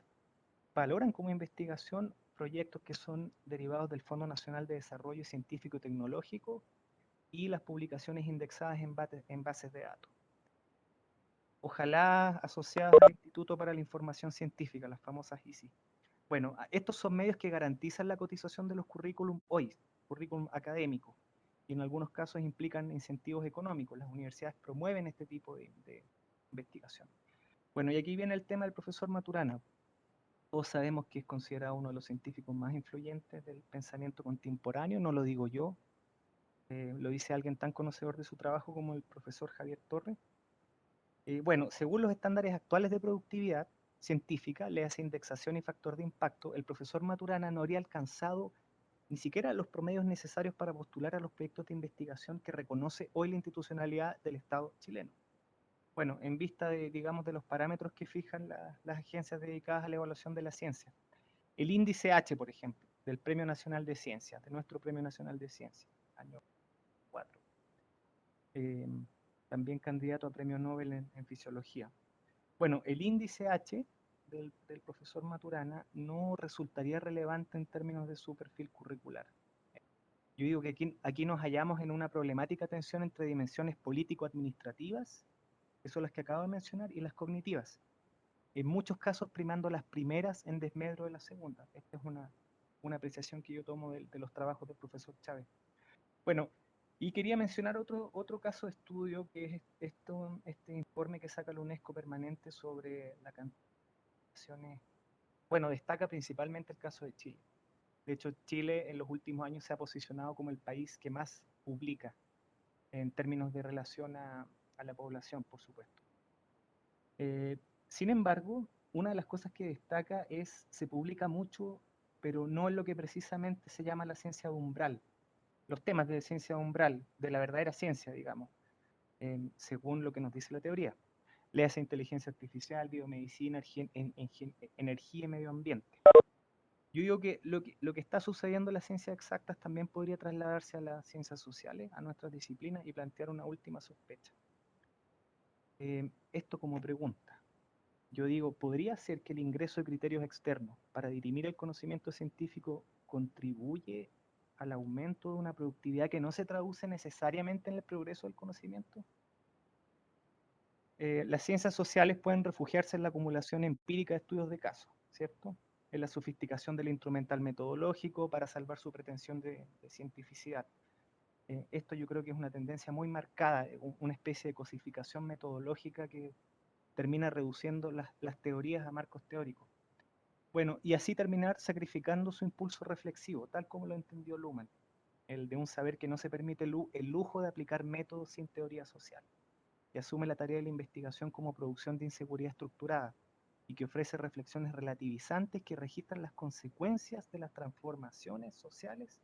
valoran como investigación proyectos que son derivados del Fondo Nacional de Desarrollo Científico y Tecnológico y las publicaciones indexadas en bases de datos. Ojalá asociadas al Instituto para la Información Científica, las famosas ISI. Bueno, estos son medios que garantizan la cotización de los currículum hoy, currículum académico, y en algunos casos implican incentivos económicos. Las universidades promueven este tipo de investigación. Bueno, y aquí viene el tema del profesor Maturana. Todos sabemos que es considerado uno de los científicos más influyentes del pensamiento contemporáneo, no lo digo yo, lo dice alguien tan conocedor de su trabajo como el profesor Javier Torres. Bueno, según los estándares actuales de productividad científica, le hace indexación y factor de impacto, el profesor Maturana no habría alcanzado ni siquiera los promedios necesarios para postular a los proyectos de investigación que reconoce hoy la institucionalidad del Estado chileno. Bueno, en vista de, digamos, de los parámetros que fijan las agencias dedicadas a la evaluación de la ciencia. El índice H, por ejemplo, del Premio Nacional de Ciencias, de nuestro Premio Nacional de Ciencias, año 4. También candidato a Premio Nobel en Fisiología. Bueno, el índice H del profesor Maturana no resultaría relevante en términos de su perfil curricular. Yo digo que aquí nos hallamos en una problemática tensión entre dimensiones político-administrativas, que son las que acabo de mencionar, y las cognitivas. En muchos casos primando las primeras en desmedro de las segundas. Esta es una apreciación que yo tomo de los trabajos del profesor Chávez. Bueno, y quería mencionar otro caso de estudio, que es este informe que saca la UNESCO permanente sobre la cantidad de naciones. Bueno, destaca principalmente el caso de Chile. De hecho, Chile en los últimos años se ha posicionado como el país que más publica en términos de relación a la población, por supuesto. Sin embargo, una de las cosas que destaca es se publica mucho, pero no en lo que precisamente se llama la ciencia de umbral, los temas de ciencia de umbral, de la verdadera ciencia, digamos, según lo que nos dice la teoría. Léase inteligencia artificial, biomedicina, energía y medio ambiente. Yo digo que lo que está sucediendo en las ciencias exactas también podría trasladarse a las ciencias sociales, a nuestras disciplinas, y plantear una última sospecha. Esto como pregunta. Yo digo, ¿podría ser que el ingreso de criterios externos para dirimir el conocimiento científico contribuye al aumento de una productividad que no se traduce necesariamente en el progreso del conocimiento? Las ciencias sociales pueden refugiarse en la acumulación empírica de estudios de casos, ¿cierto? En la sofisticación del instrumental metodológico para salvar su pretensión de cientificidad. Esto yo creo que es una tendencia muy marcada, una especie de cosificación metodológica que termina reduciendo las teorías a marcos teóricos. Bueno, y así terminar sacrificando su impulso reflexivo, tal como lo entendió Luhmann, el de un saber que no se permite el lujo de aplicar métodos sin teoría social, que asume la tarea de la investigación como producción de inseguridad estructurada y que ofrece reflexiones relativizantes que registran las consecuencias de las transformaciones sociales,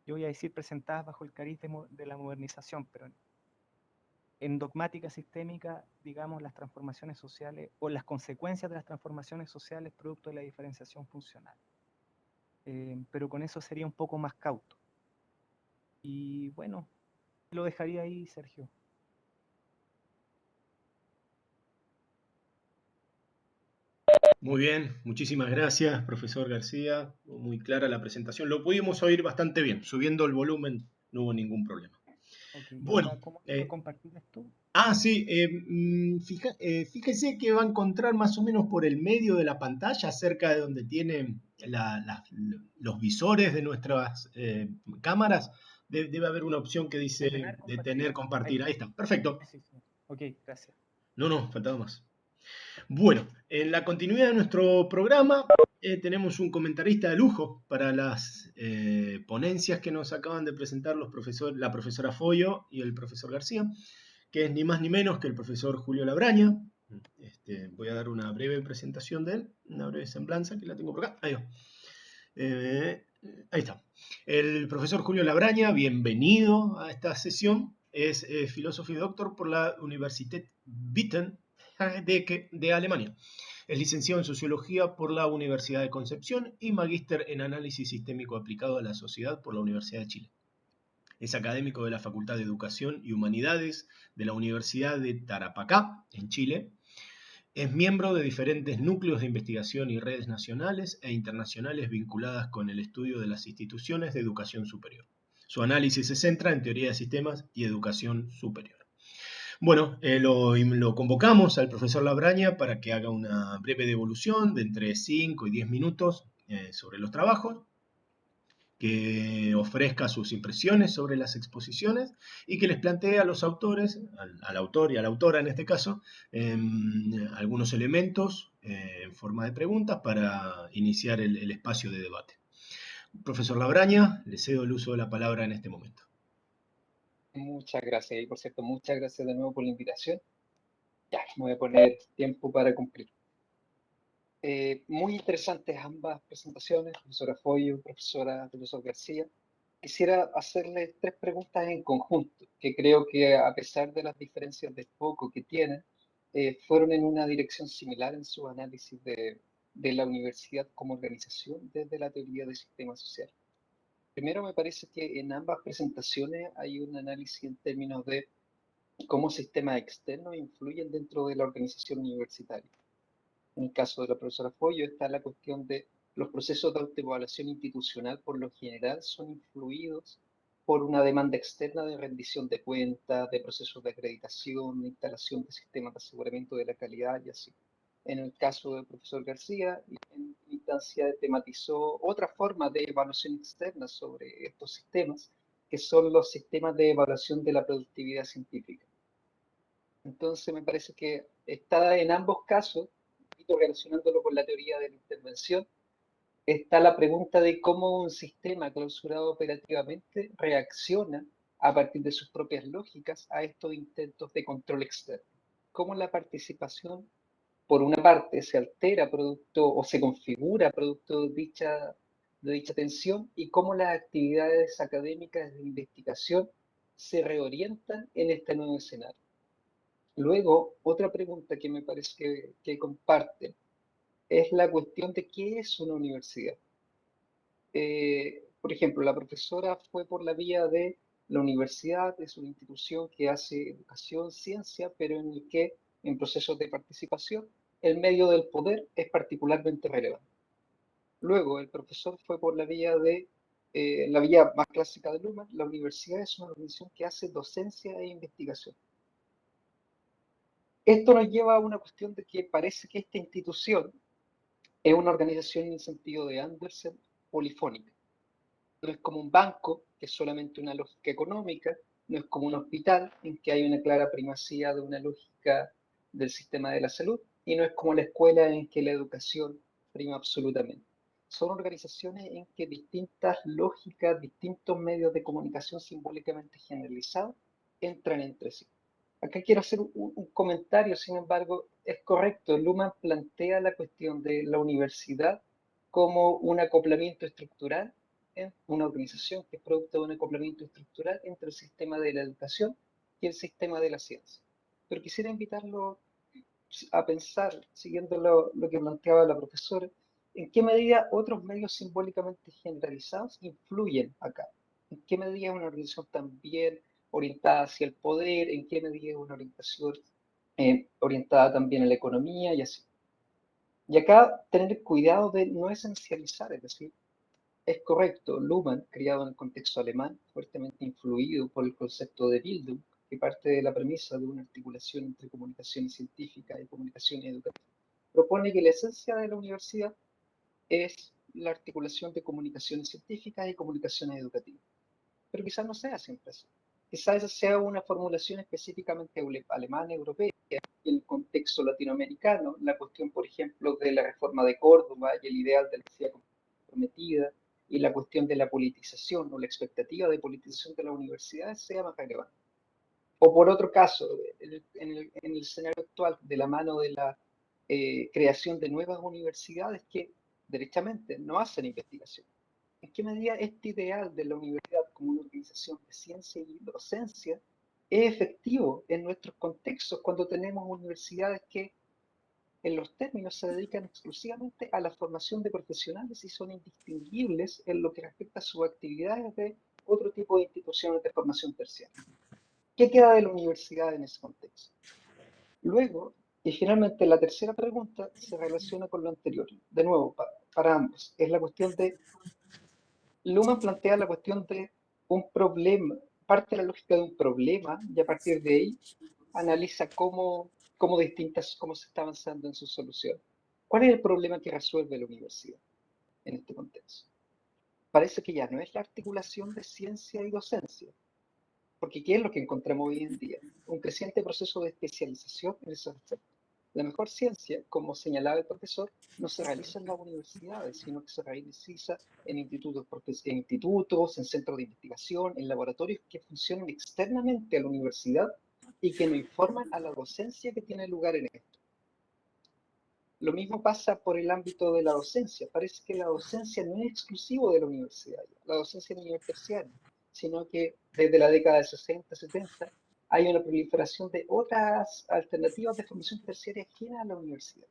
yo voy a decir presentadas bajo el cariz de la modernización, pero en dogmática sistémica, digamos, las transformaciones sociales o las consecuencias de las transformaciones sociales producto de la diferenciación funcional. Pero con eso sería un poco más cauto. Y bueno, lo dejaría ahí, Sergio. Muy bien, muchísimas gracias, profesor García. Muy clara la presentación. Lo pudimos oír bastante bien. Subiendo el volumen no hubo ningún problema. Ok, ¿y Bueno, ahora cómo puedo compartir esto? sí, fíjese que va a encontrar más o menos por el medio de la pantalla, cerca de donde tienen los visores de nuestras cámaras, debe haber una opción que dice Detener, detener, compartir. Ahí compartir. Ahí está. está, perfecto. Sí, sí. Ok, gracias. No, faltaba más. Bueno, en la continuidad de nuestro programa tenemos un comentarista de lujo para las ponencias que nos acaban de presentar la profesora Foyo y el profesor García, que es ni más ni menos que el profesor Julio Labraña. Voy a dar una breve presentación de él, una breve semblanza que la tengo por acá. Ahí va. Ahí está. El profesor Julio Labraña, bienvenido a esta sesión. Es filósofo y doctor por la Universität Witten de Alemania. Es licenciado en Sociología por la Universidad de Concepción y magíster en Análisis Sistémico Aplicado a la Sociedad por la Universidad de Chile. Es académico de la Facultad de Educación y Humanidades de la Universidad de Tarapacá, en Chile. Es miembro de diferentes núcleos de investigación y redes nacionales e internacionales vinculadas con el estudio de las instituciones de educación superior. Su análisis se centra en teoría de sistemas y educación superior. Bueno, lo convocamos al profesor Labraña para que haga una breve devolución de entre 5 y 10 minutos sobre los trabajos, que ofrezca sus impresiones sobre las exposiciones y que les plantee a los autores, al autor y a la autora en este caso, algunos elementos en forma de preguntas para iniciar el espacio de debate. Profesor Labraña, le cedo el uso de la palabra en este momento. Muchas gracias. Y por cierto, muchas gracias de nuevo por la invitación. Ya, me voy a poner tiempo para cumplir. Muy interesantes ambas presentaciones, profesora Foyo, profesor García. Quisiera hacerles tres preguntas en conjunto, que creo que a pesar de las diferencias de foco que tienen, fueron en una dirección similar en su análisis de la universidad como organización desde la teoría de sistemas sociales. Primero, me parece que en ambas presentaciones hay un análisis en términos de cómo sistemas externos influyen dentro de la organización universitaria. En el caso de la profesora Foyo está la cuestión de los procesos de autoevaluación institucional por lo general son influidos por una demanda externa de rendición de cuentas, de procesos de acreditación, de instalación de sistemas de aseguramiento de la calidad y así. En el caso del profesor García, en instancia tematizó otra forma de evaluación externa sobre estos sistemas, que son los sistemas de evaluación de la productividad científica. Entonces me parece que está en ambos casos, relacionándolo con la teoría de la intervención, está la pregunta de cómo un sistema clausurado operativamente reacciona a partir de sus propias lógicas a estos intentos de control externo. Cómo la participación, por una parte, se altera producto o se configura producto de dicha tensión y cómo las actividades académicas de investigación se reorientan en este nuevo escenario. Luego, otra pregunta que me parece que comparten es la cuestión de qué es una universidad. Por ejemplo, la profesora fue por la vía de la universidad, es una institución que hace educación, ciencia, pero en el que, en procesos de participación, el medio del poder es particularmente relevante. Luego, el profesor fue por la vía más clásica de Luhmann. La universidad es una organización que hace docencia e investigación. Esto nos lleva a una cuestión de que parece que esta institución es una organización en el sentido de Andersen polifónica. No es como un banco, que es solamente una lógica económica, no es como un hospital, en que hay una clara primacía de una lógica del sistema de la salud, y no es como la escuela, en que la educación prima absolutamente. Son organizaciones en que distintas lógicas, distintos medios de comunicación simbólicamente generalizados entran entre sí. Acá quiero hacer un comentario, sin embargo, es correcto. Luhmann plantea la cuestión de la universidad como un acoplamiento estructural en una organización que es producto de un acoplamiento estructural entre el sistema de la educación y el sistema de la ciencia. Pero quisiera invitarlo a pensar, siguiendo lo que planteaba la profesora, en qué medida otros medios simbólicamente generalizados influyen acá. En qué medida es una organización también orientada hacia el poder, en qué medida es una orientación orientada también a la economía y así. Y acá tener cuidado de no esencializar, es decir, es correcto, Luhmann, criado en el contexto alemán, fuertemente influido por el concepto de Bildung, que parte de la premisa de una articulación entre comunicación científica y comunicación educativa, propone que la esencia de la universidad es la articulación de comunicaciones científicas y comunicaciones educativas. Pero quizás no sea siempre así. Quizás esa sea una formulación específicamente alemana, europea, y en el contexto latinoamericano, la cuestión, por ejemplo, de la reforma de Córdoba y el ideal de la universidad comprometida, y la cuestión de la politización o la expectativa de politización de las universidades sea más relevante. O por otro caso, en el escenario actual, de la mano de la creación de nuevas universidades que derechamente no hacen investigación. ¿En qué medida este ideal de la universidad como una organización de ciencia y docencia es efectivo en nuestros contextos cuando tenemos universidades que en los términos se dedican exclusivamente a la formación de profesionales y son indistinguibles en lo que respecta a sus actividades de otro tipo de instituciones de formación terciaria? ¿Qué queda de la universidad en ese contexto? Luego, y finalmente la tercera pregunta se relaciona con lo anterior. De nuevo, para ambos, es la cuestión de, Luhmann plantea la cuestión de un problema, parte de la lógica de un problema, y a partir de ahí analiza cómo se está avanzando en su solución. ¿Cuál es el problema que resuelve la universidad en este contexto? Parece que ya no es la articulación de ciencia y docencia, porque ¿qué es lo que encontramos hoy en día? Un creciente proceso de especialización en esos aspectos. La mejor ciencia, como señalaba el profesor, no se realiza en las universidades, sino que se realiza en institutos, en centros de investigación, en laboratorios que funcionan externamente a la universidad y que no informan a la docencia que tiene lugar en esto. Lo mismo pasa por el ámbito de la docencia. Parece que la docencia no es exclusivo de la universidad, la docencia a nivel terciario, sino que desde la década de 60, 70, hay una proliferación de otras alternativas de formación terciaria ajenas a la universidad.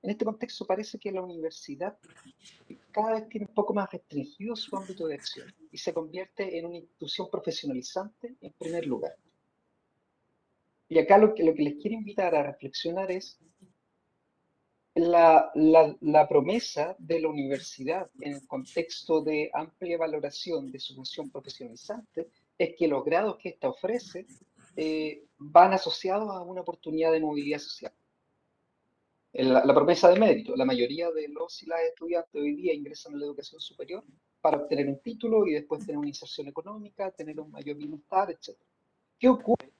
En este contexto parece que la universidad cada vez tiene un poco más restringido su ámbito de acción y se convierte en una institución profesionalizante en primer lugar. Y acá lo que les quiero invitar a reflexionar es la promesa de la universidad en el contexto de amplia valoración de su función profesionalizante es que los grados que ésta ofrece van asociados a una oportunidad de movilidad social. La promesa de mérito, la mayoría de los y las estudiantes hoy día ingresan a la educación superior para obtener un título y después tener una inserción económica, tener un mayor bienestar, etc. ¿Qué ocurre?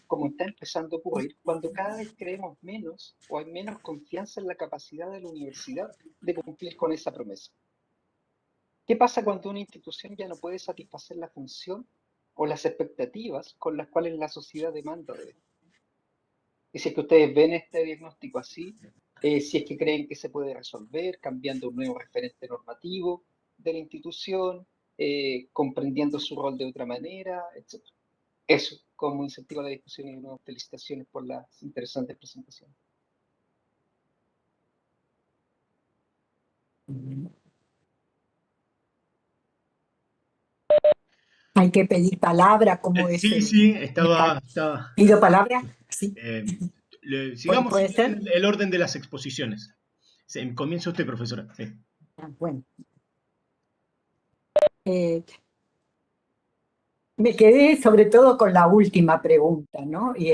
Como está empezando a ocurrir, cuando cada vez creemos menos o hay menos confianza en la capacidad de la universidad de cumplir con esa promesa. ¿Qué pasa cuando una institución ya no puede satisfacer la función o las expectativas con las cuales la sociedad demanda de él? Y si es que ustedes ven este diagnóstico así, si es que creen que se puede resolver cambiando un nuevo referente normativo de la institución, comprendiendo su rol de otra manera, etc. Eso, como incentivo a la discusión, y de nuevo, felicitaciones por las interesantes presentaciones. Hay que pedir palabra, ¿cómo es Sí, el sí, mecanismo? estaba. ¿Pido palabra? Sí. eh, sigamos ¿Puede ser? el orden de las exposiciones. Comienza usted, profesora. Sí. Bueno. Me quedé sobre todo con la última pregunta, ¿no? Y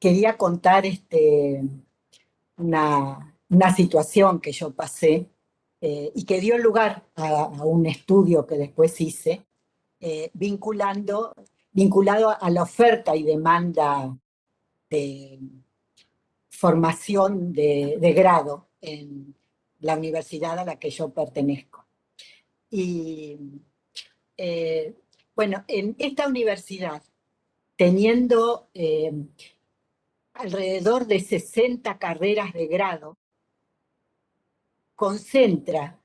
quería contar una situación que yo pasé y que dio lugar a un estudio que después hice, vinculado a la oferta y demanda de formación de grado en la universidad a la que yo pertenezco. Y bueno, en esta universidad, teniendo alrededor de 60 carreras de grado, concentra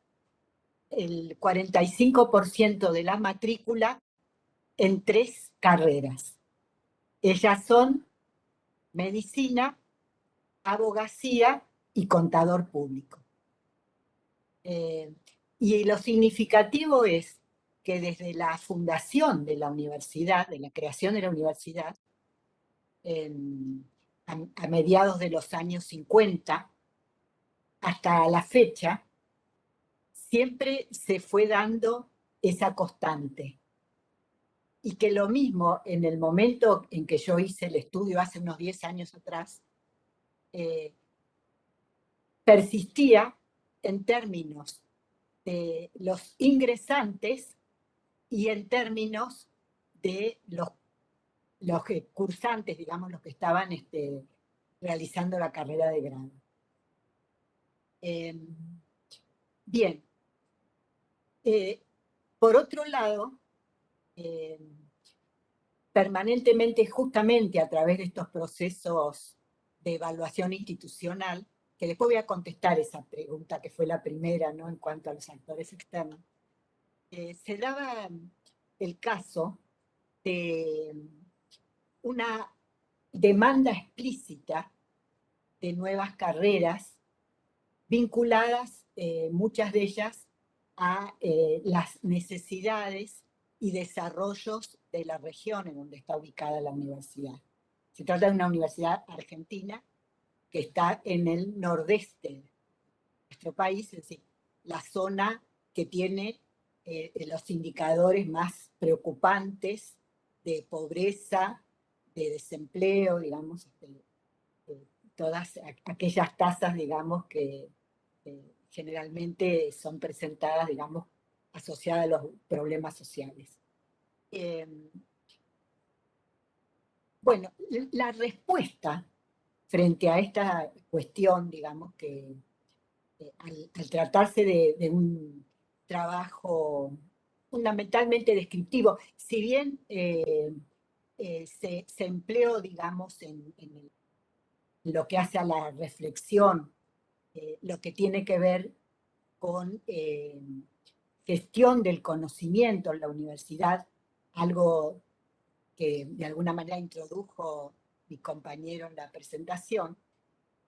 el 45% de la matrícula en 3 carreras. Ellas son medicina, abogacía y contador público. Y lo significativo es que desde la fundación de la universidad, de la creación de la universidad, a mediados de los años 50, hasta la fecha, siempre se fue dando esa constante. Y que lo mismo en el momento en que yo hice el estudio hace unos 10 años atrás, persistía en términos de los ingresantes y en términos de los cursantes, digamos, los que estaban realizando la carrera de grado. Bien. Por otro lado, permanentemente, justamente a través de estos procesos de evaluación institucional, que después voy a contestar esa pregunta que fue la primera, ¿no? En cuanto a los actores externos, se daba el caso de una demanda explícita de nuevas carreras vinculadas, muchas de ellas, a las necesidades y desarrollos de la región en donde está ubicada la universidad. Se trata de una universidad argentina que está en el nordeste de nuestro país, es decir, la zona que tiene los indicadores más preocupantes de pobreza, de desempleo, digamos, todas aquellas tasas, digamos, que generalmente son presentadas, digamos, asociadas a los problemas sociales. Bueno, la respuesta frente a esta cuestión, digamos, que al tratarse de un trabajo fundamentalmente descriptivo, si bien se empleó, digamos, en lo que hace a la reflexión, lo que tiene que ver con gestión del conocimiento en la universidad, algo que de alguna manera introdujo mi compañero en la presentación,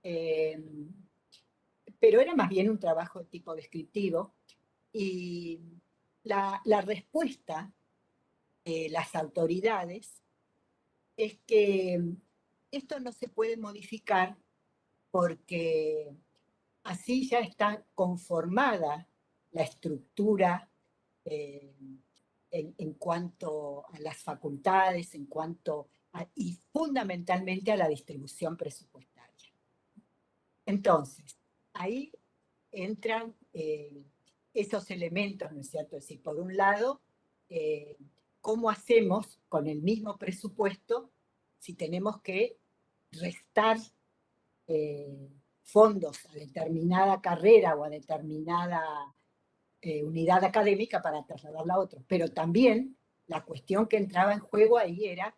pero era más bien un trabajo de tipo descriptivo, y la respuesta de las autoridades es que esto no se puede modificar porque así ya está conformada la estructura en cuanto a las facultades, y fundamentalmente a la distribución presupuestaria. Entonces, ahí entran esos elementos, ¿no es cierto? Es decir, por un lado, ¿cómo hacemos con el mismo presupuesto si tenemos que restar fondos a determinada carrera o a determinada unidad académica para trasladarla a otro. Pero también la cuestión que entraba en juego ahí era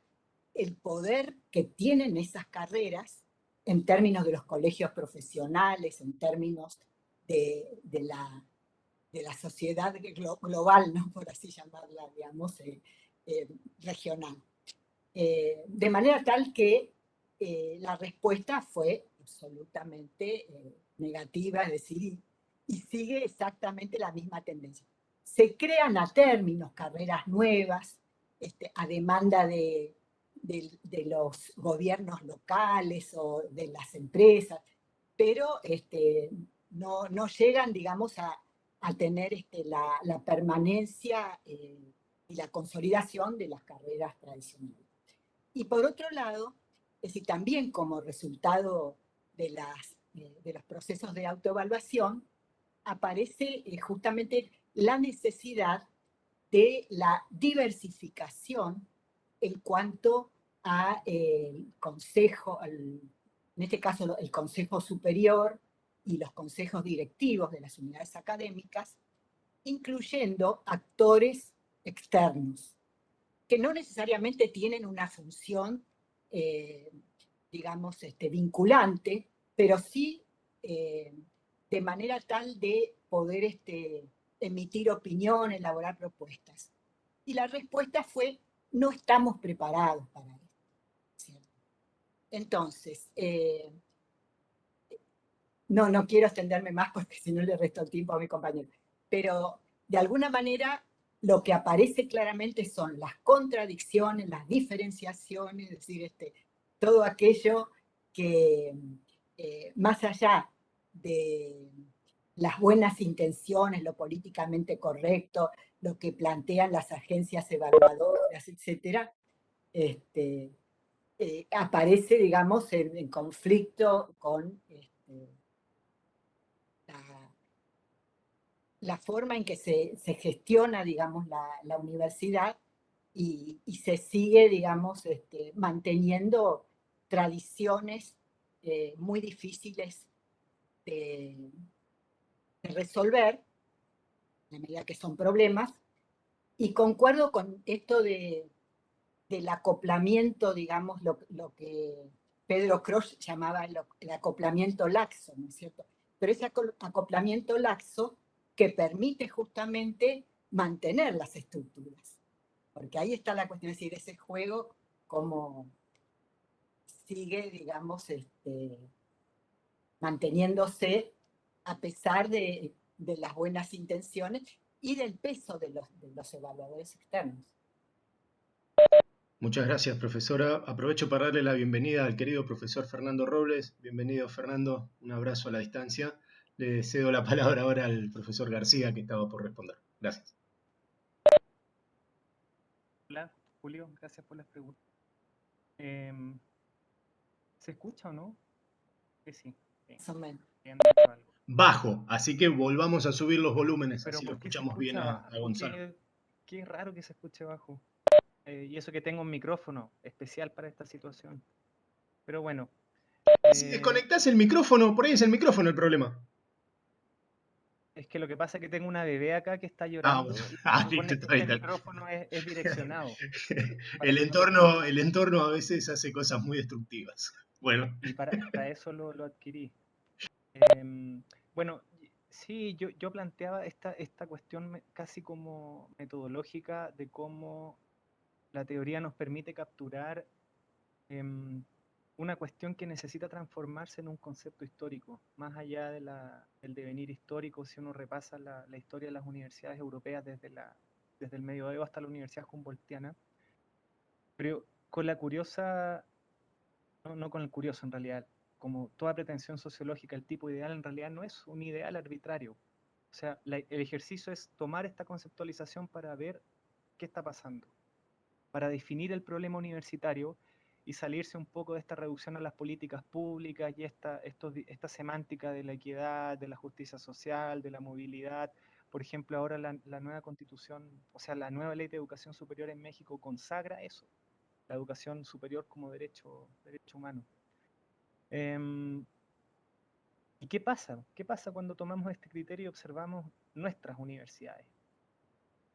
el poder que tienen esas carreras en términos de los colegios profesionales, en términos de la sociedad global, ¿no? Por así llamarla, digamos, regional. De manera tal que la respuesta fue absolutamente negativa, es decir, y sigue exactamente la misma tendencia. Se crean a términos carreras nuevas, a demanda de los gobiernos locales o de las empresas, pero no llegan, digamos, a tener la permanencia y la consolidación de las carreras tradicionales. Y por otro lado, es decir, también como resultado de los procesos de autoevaluación, aparece justamente la necesidad de la diversificación en cuanto a consejo, en este caso el Consejo Superior y los consejos directivos de las unidades académicas, incluyendo actores externos, que no necesariamente tienen una función, digamos, vinculante, pero sí de manera tal de poder emitir opinión, elaborar propuestas. Y la respuesta fue, no estamos preparados para esto, ¿cierto? Entonces, no quiero extenderme más porque si no le resto el tiempo a mi compañero, pero de alguna manera lo que aparece claramente son las contradicciones, las diferenciaciones, es decir, todo aquello que más allá de las buenas intenciones, lo políticamente correcto, lo que plantean las agencias evaluadoras, etcétera, aparece, digamos, en conflicto con la forma en que se gestiona, digamos, la universidad y se sigue, digamos, manteniendo tradiciones muy difíciles de resolver, de medida que son problemas, y concuerdo con esto del acoplamiento, digamos, lo que Pedro Croce llamaba el acoplamiento laxo, ¿no es cierto? Pero ese acoplamiento laxo que permite justamente mantener las estructuras. Porque ahí está la cuestión, es decir, ese juego como sigue, digamos, manteniéndose a pesar de las buenas intenciones y del peso de los evaluadores externos. Muchas gracias, profesora. Aprovecho para darle la bienvenida al querido profesor Fernando Robles. Bienvenido, Fernando. Un abrazo a la distancia. Le cedo la palabra ahora al profesor García, que estaba por responder. Gracias. Hola, Julio, gracias por las preguntas. ¿Se escucha o no? Sí. Más o menos. Algo. Bajo, así que volvamos a subir los volúmenes, Pero así lo ¿por qué se escuchamos bien escucha a Gonzalo. Qué raro que se escuche bajo. Y eso que tengo un micrófono especial para esta situación. Pero bueno. Si desconectás el micrófono, por ahí es el micrófono el problema. Es que lo que pasa es que tengo una bebé acá que está llorando y se supone que este micrófono es direccionado. El entorno a veces hace cosas muy destructivas. Bueno. Y para eso lo adquirí. Bueno, sí, yo planteaba esta cuestión casi como metodológica de cómo la teoría nos permite capturar una cuestión que necesita transformarse en un concepto histórico, más allá del devenir histórico. Si uno repasa la historia de las universidades europeas desde el medioevo hasta la Universidad Humboldtiana, pero con la curiosa, no con el curioso en realidad, como toda pretensión sociológica, el tipo ideal en realidad no es un ideal arbitrario. O sea, el ejercicio es tomar esta conceptualización para ver qué está pasando, para definir el problema universitario y salirse un poco de esta reducción a las políticas públicas y esta semántica de la equidad, de la justicia social, de la movilidad. Por ejemplo, ahora la nueva constitución, o sea, la nueva ley de educación superior en México consagra eso, la educación superior como derecho humano. ¿Y qué pasa? ¿Qué pasa cuando tomamos este criterio y observamos nuestras universidades.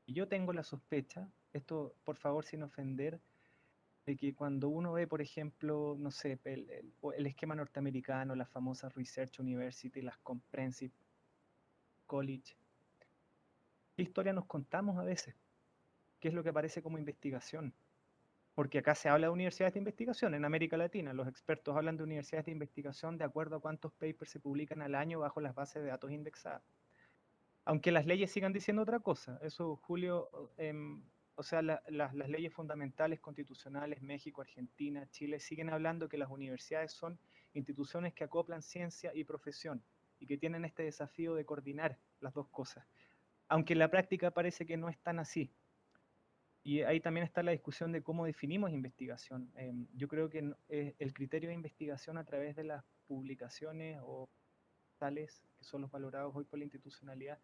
Y yo tengo la sospecha, esto por favor sin ofender, de que cuando uno ve, por ejemplo, no sé, el esquema norteamericano, las famosas Research University, las Comprehensive College, ¿qué historia nos contamos a veces? ¿Qué es lo que aparece como investigación? Porque acá se habla de universidades de investigación en América Latina. Los expertos hablan de universidades de investigación de acuerdo a cuántos papers se publican al año bajo las bases de datos indexadas. Aunque las leyes sigan diciendo otra cosa. Eso, Julio, o sea, las leyes fundamentales constitucionales, México, Argentina, Chile, siguen hablando que las universidades son instituciones que acoplan ciencia y profesión y que tienen este desafío de coordinar las dos cosas. Aunque en la práctica parece que no es tan así. Y ahí también está la discusión de cómo definimos investigación. Yo creo que el criterio de investigación a través de las publicaciones o tales que son los valorados hoy por la institucionalidad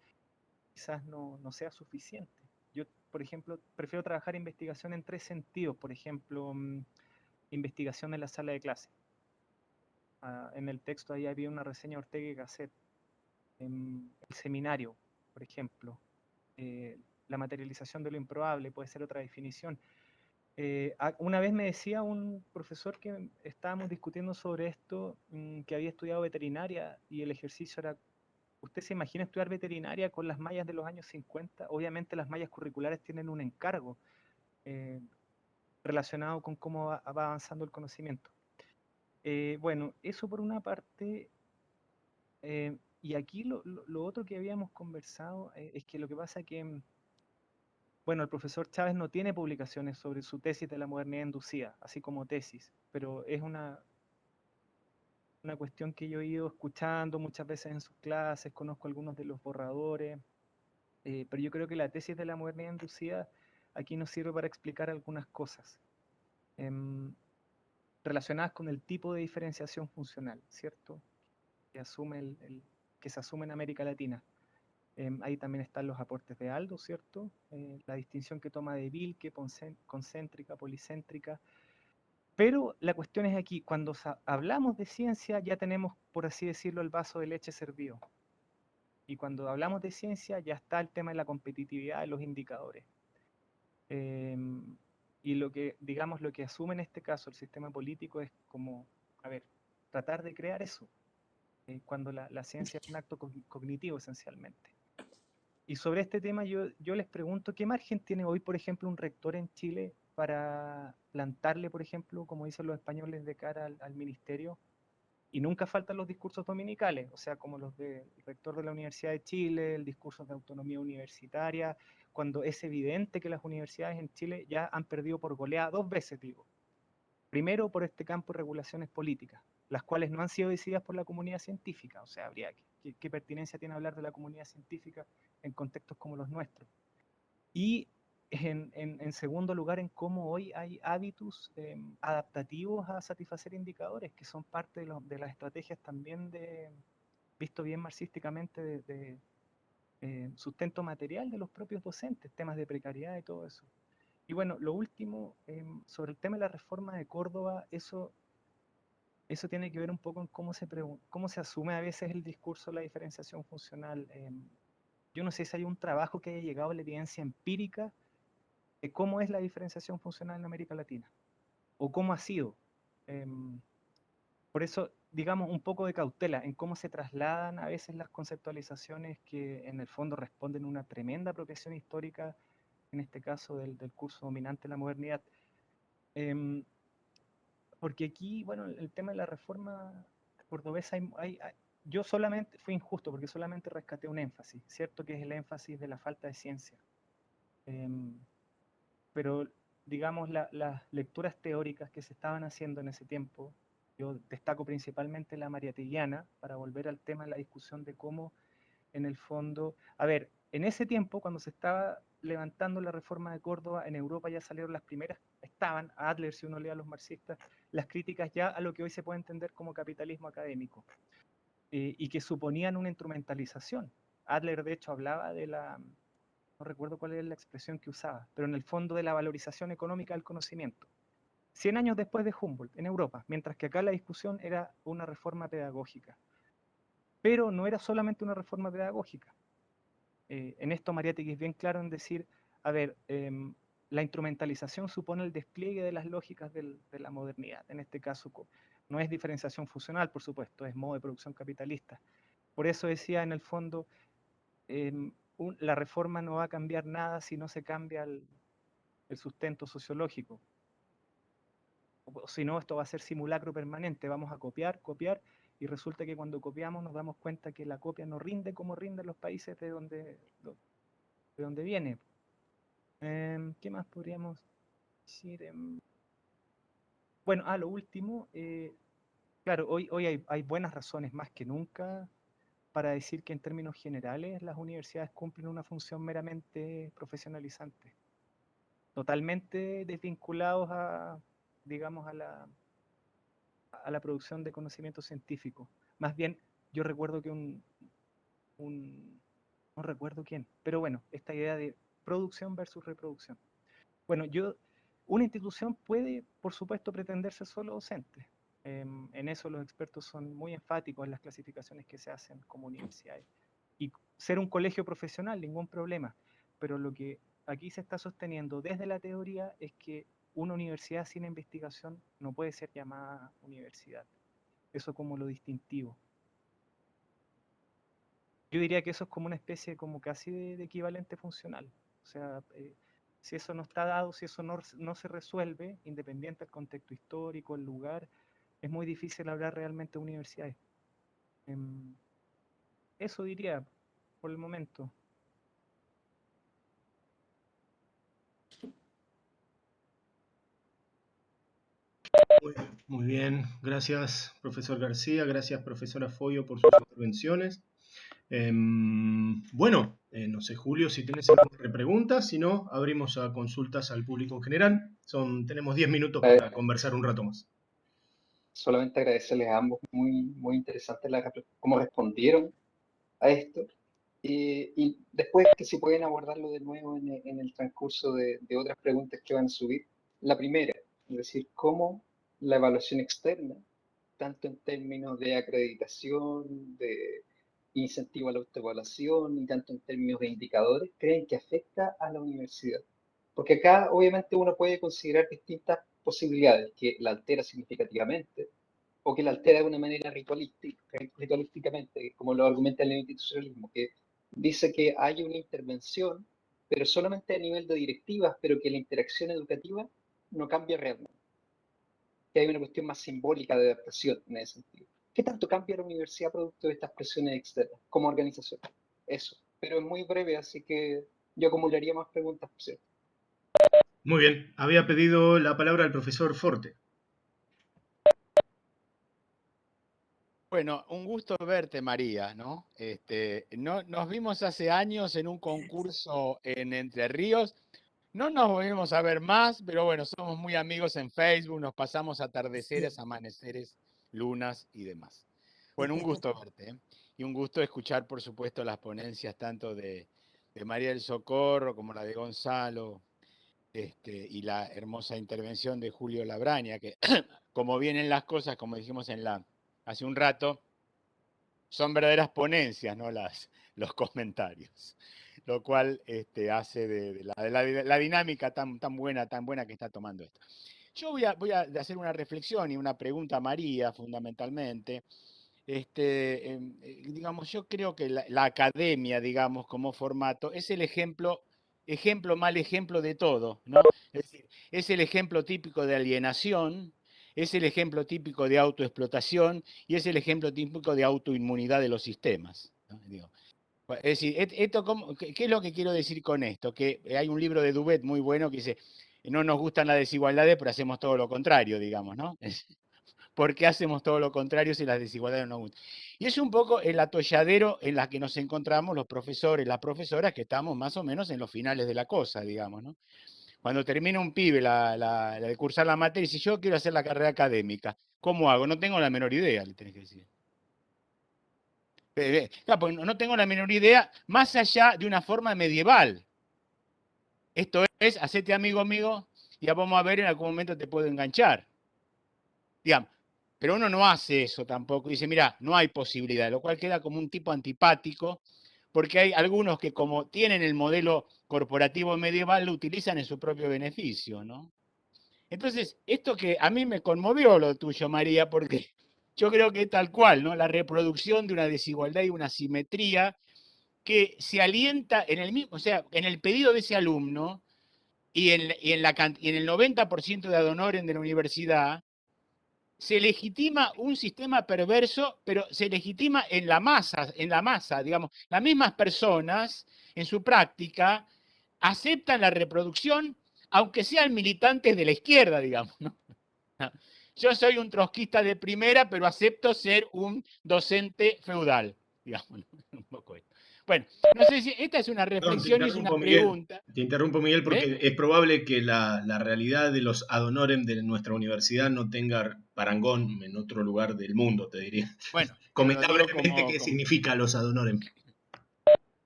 quizás no sea suficiente. Yo, por ejemplo, prefiero trabajar investigación en tres sentidos. Por ejemplo, investigación en la sala de clase. En el texto ahí había una reseña de Ortega y Gasset. El seminario, por ejemplo. La materialización de lo improbable puede ser otra definición. Una vez me decía un profesor que estábamos discutiendo sobre esto, que había estudiado veterinaria y el ejercicio era, ¿usted se imagina estudiar veterinaria con las mallas de los años 50? Obviamente las mallas curriculares tienen un encargo relacionado con cómo va avanzando el conocimiento. Bueno, eso por una parte. Y aquí lo otro que habíamos conversado es que lo que pasa es que bueno, el profesor Chávez no tiene publicaciones sobre su tesis de la modernidad inducida, así como tesis, pero es una cuestión que yo he ido escuchando muchas veces en sus clases, conozco algunos de los borradores, pero yo creo que la tesis de la modernidad inducida aquí nos sirve para explicar algunas cosas relacionadas con el tipo de diferenciación funcional, ¿cierto? Que que se asume en América Latina. Ahí también están los aportes de Aldo, ¿cierto? La distinción que toma de Wilke, concéntrica, policéntrica. Pero la cuestión es aquí, cuando hablamos de ciencia ya tenemos, por así decirlo, el vaso de leche servido. Y cuando hablamos de ciencia ya está el tema de la competitividad de los indicadores. Y digamos, lo que asume en este caso el sistema político es como, a ver, tratar de crear eso, cuando la ciencia es un acto cognitivo esencialmente. Y sobre este tema yo les pregunto, ¿qué margen tiene hoy, por ejemplo, un rector en Chile para plantarle, por ejemplo, como dicen los españoles, de cara al ministerio? Y nunca faltan los discursos dominicales, o sea, como los del rector de la Universidad de Chile, el discurso de autonomía universitaria, cuando es evidente que las universidades en Chile ya han perdido por goleada 2 veces, digo. Primero, por este campo de regulaciones políticas, las cuales no han sido decididas por la comunidad científica, o sea, habría ¿qué pertinencia tiene hablar de la comunidad científica en contextos como los nuestros? Y en segundo lugar, en cómo hoy hay hábitos adaptativos a satisfacer indicadores, que son parte de las estrategias también visto bien marxísticamente, de sustento material de los propios docentes, temas de precariedad y todo eso. Y bueno, lo último, sobre el tema de la reforma de Córdoba, eso tiene que ver un poco en cómo se asume a veces el discurso de la diferenciación funcional. Yo no sé si hay un trabajo que haya llegado a la evidencia empírica de cómo es la diferenciación funcional en América Latina, o cómo ha sido. Por eso, digamos, un poco de cautela en cómo se trasladan a veces las conceptualizaciones que en el fondo responden a una tremenda apropiación histórica, en este caso del curso dominante de la modernidad. Porque aquí, bueno, el tema de la reforma cordobesa, yo solamente, fue injusto porque solamente rescaté un énfasis, ¿cierto? Que es el énfasis de la falta de ciencia. Pero, digamos, las lecturas teóricas que se estaban haciendo en ese tiempo, yo destaco principalmente la mariatilliana, para volver al tema de la discusión de cómo, en el fondo, a ver, en ese tiempo, cuando se estaba levantando la reforma de Córdoba, en Europa ya salieron las primeras, estaban, Adler, si uno lee a los marxistas, las críticas ya a lo que hoy se puede entender como capitalismo académico, y que suponían una instrumentalización. Adler, de hecho, hablaba de no recuerdo cuál era la expresión que usaba, pero en el fondo de la valorización económica del conocimiento. 100 años después de Humboldt, en Europa, mientras que acá la discusión era una reforma pedagógica. Pero no era solamente una reforma pedagógica. En esto Mariátegui es bien claro en decir, a ver, la instrumentalización supone el despliegue de las lógicas de la modernidad. En este caso, no es diferenciación funcional, por supuesto, es modo de producción capitalista. Por eso decía, en el fondo, la reforma no va a cambiar nada si no se cambia el sustento sociológico. O si no, esto va a ser simulacro permanente. Vamos a copiar, copiar, y resulta que cuando copiamos nos damos cuenta que la copia no rinde como rinden los países de donde viene. ¿Qué más podríamos decir? Bueno, lo último, claro, hoy hay buenas razones más que nunca para decir que en términos generales las universidades cumplen una función meramente profesionalizante, totalmente desvinculados digamos, a la producción de conocimiento científico. Más bien, yo recuerdo que no recuerdo quién, pero bueno, esta idea de producción versus reproducción. Bueno, una institución puede, por supuesto, pretender ser solo docente. En eso los expertos son muy enfáticos en las clasificaciones que se hacen como universidades. Y ser un colegio profesional, ningún problema. Pero lo que aquí se está sosteniendo desde la teoría es que una universidad sin investigación no puede ser llamada universidad. Eso como lo distintivo. Yo diría que eso es como una especie como casi de equivalente funcional. O sea, si eso no está dado, si eso no se resuelve, independiente del contexto histórico, el lugar, es muy difícil hablar realmente de universidades. Eso diría por el momento. Muy bien, gracias profesor García, gracias profesora Foyo por sus intervenciones. Bueno, no sé Julio si tenés alguna pregunta, si no, abrimos a consultas al público en general. Tenemos 10 minutos para conversar un rato más. Solamente agradecerles a ambos, muy interesante cómo respondieron a esto. Y después que si pueden abordarlo de nuevo en el transcurso de otras preguntas que van a subir. La primera, es decir, cómo la evaluación externa, tanto en términos de acreditación, de incentivo a la autoevaluación y tanto en términos de indicadores, creen que afecta a la universidad. Porque acá obviamente uno puede considerar distintas posibilidades, que la altera significativamente o que la altera de una manera ritualísticamente, como lo argumenta el institucionalismo, que dice que hay una intervención, pero solamente a nivel de directivas, pero que la interacción educativa no cambia realmente. Que hay una cuestión más simbólica de adaptación en ese sentido. ¿Qué tanto cambia la universidad producto de estas presiones externas como organización? Eso, pero es muy breve, así que yo acumularía más preguntas, por cierto. Muy bien, había pedido la palabra el profesor Forte. Bueno, un gusto verte, María, ¿no? Nos vimos hace años en un concurso en Entre Ríos. No nos volvimos a ver más, pero bueno, somos muy amigos en Facebook, nos pasamos atardeceres, amaneceres, lunas y demás. Bueno, un gusto verte, ¿eh? Y un gusto escuchar, por supuesto, las ponencias tanto de María del Socorro como la de Gonzalo, y la hermosa intervención de Julio Labraña, que como vienen las cosas, como dijimos hace un rato, son verdaderas ponencias, ¿no? Los comentarios, lo cual hace de la dinámica tan buena que está tomando esto. Yo voy a hacer una reflexión y una pregunta a María, fundamentalmente. Digamos, yo creo que la academia, digamos, como formato, es el mal ejemplo de todo, ¿no? Es decir, es el ejemplo típico de alienación, es el ejemplo típico de autoexplotación y es el ejemplo típico de autoinmunidad de los sistemas, ¿no? Digo, es decir, ¿qué es lo que quiero decir con esto? Que hay un libro de Dubet muy bueno que dice, no nos gustan las desigualdades, pero hacemos todo lo contrario, digamos, ¿no? ¿Por qué hacemos todo lo contrario si las desigualdades no nos gustan? Y es un poco el atolladero en la que nos encontramos los profesores, las profesoras, que estamos más o menos en los finales de la cosa, digamos, ¿no? Cuando termina un pibe de cursar la materia y dice, yo quiero hacer la carrera académica, ¿cómo hago? No tengo la menor idea, le tenés que decir. Claro, porque no tengo la menor idea, más allá de una forma medieval. Esto es, hacete amigo, y ya vamos a ver, en algún momento te puedo enganchar. Digamos, pero uno no hace eso tampoco. Dice, mira, no hay posibilidad, lo cual queda como un tipo antipático, porque hay algunos que como tienen el modelo corporativo medieval lo utilizan en su propio beneficio, ¿no? Entonces, esto que a mí me conmovió lo tuyo, María, porque yo creo que es tal cual, ¿no? La reproducción de una desigualdad y una asimetría que se alienta en el mismo, o sea, en el pedido de ese alumno y en el 90% de ad honorem de la universidad, se legitima un sistema perverso, pero se legitima en la masa, digamos. Las mismas personas, en su práctica, aceptan la reproducción, aunque sean militantes de la izquierda, digamos, ¿no? Yo soy un trotskista de primera, pero acepto ser un docente feudal, digamos, ¿no? Un poco esto. Bueno, no sé si esta es una Perdón, te reflexión y es una interrumpo, Miguel. pregunta. Te interrumpo, Miguel, ¿Eh? porque es probable que la realidad de los ad honorem de nuestra universidad no tenga parangón en otro lugar del mundo, te diría. Bueno, pero lo Comenta digo brevemente qué significa los ad honorem.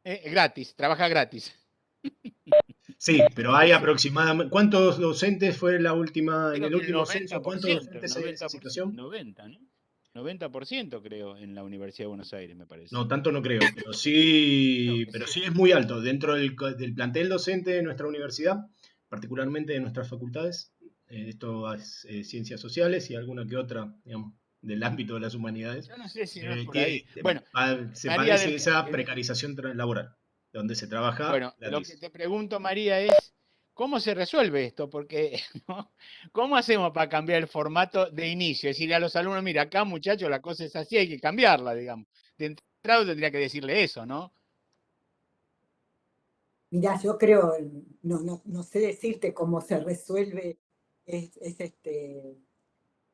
gratis, trabaja gratis. Sí, pero hay aproximadamente... ¿Cuántos docentes fue la última, en Creo el que el último censo? ¿Cuántos 90%, docentes hay en esa 90%, situación? 90, ¿no? 90% creo en la Universidad de Buenos Aires, me parece. No, tanto no creo, Creo que pero sí. sí es muy alto. Dentro del plantel docente de nuestra universidad, particularmente de nuestras facultades, esto es ciencias sociales y alguna que otra, digamos, del ámbito de las humanidades, Yo no sé si no es por ahí. que Bueno, se María padece del... esa precarización laboral, donde se trabaja Bueno, lo que gratis. te pregunto, María, es ¿cómo se resuelve esto? Porque, ¿no? ¿Cómo hacemos para cambiar el formato de inicio? Decirle a los alumnos, mira, acá muchachos, la cosa es así, hay que cambiarla, digamos. De entrada tendría que decirle eso, ¿no? Mirá, yo creo, no sé decirte cómo se resuelve, es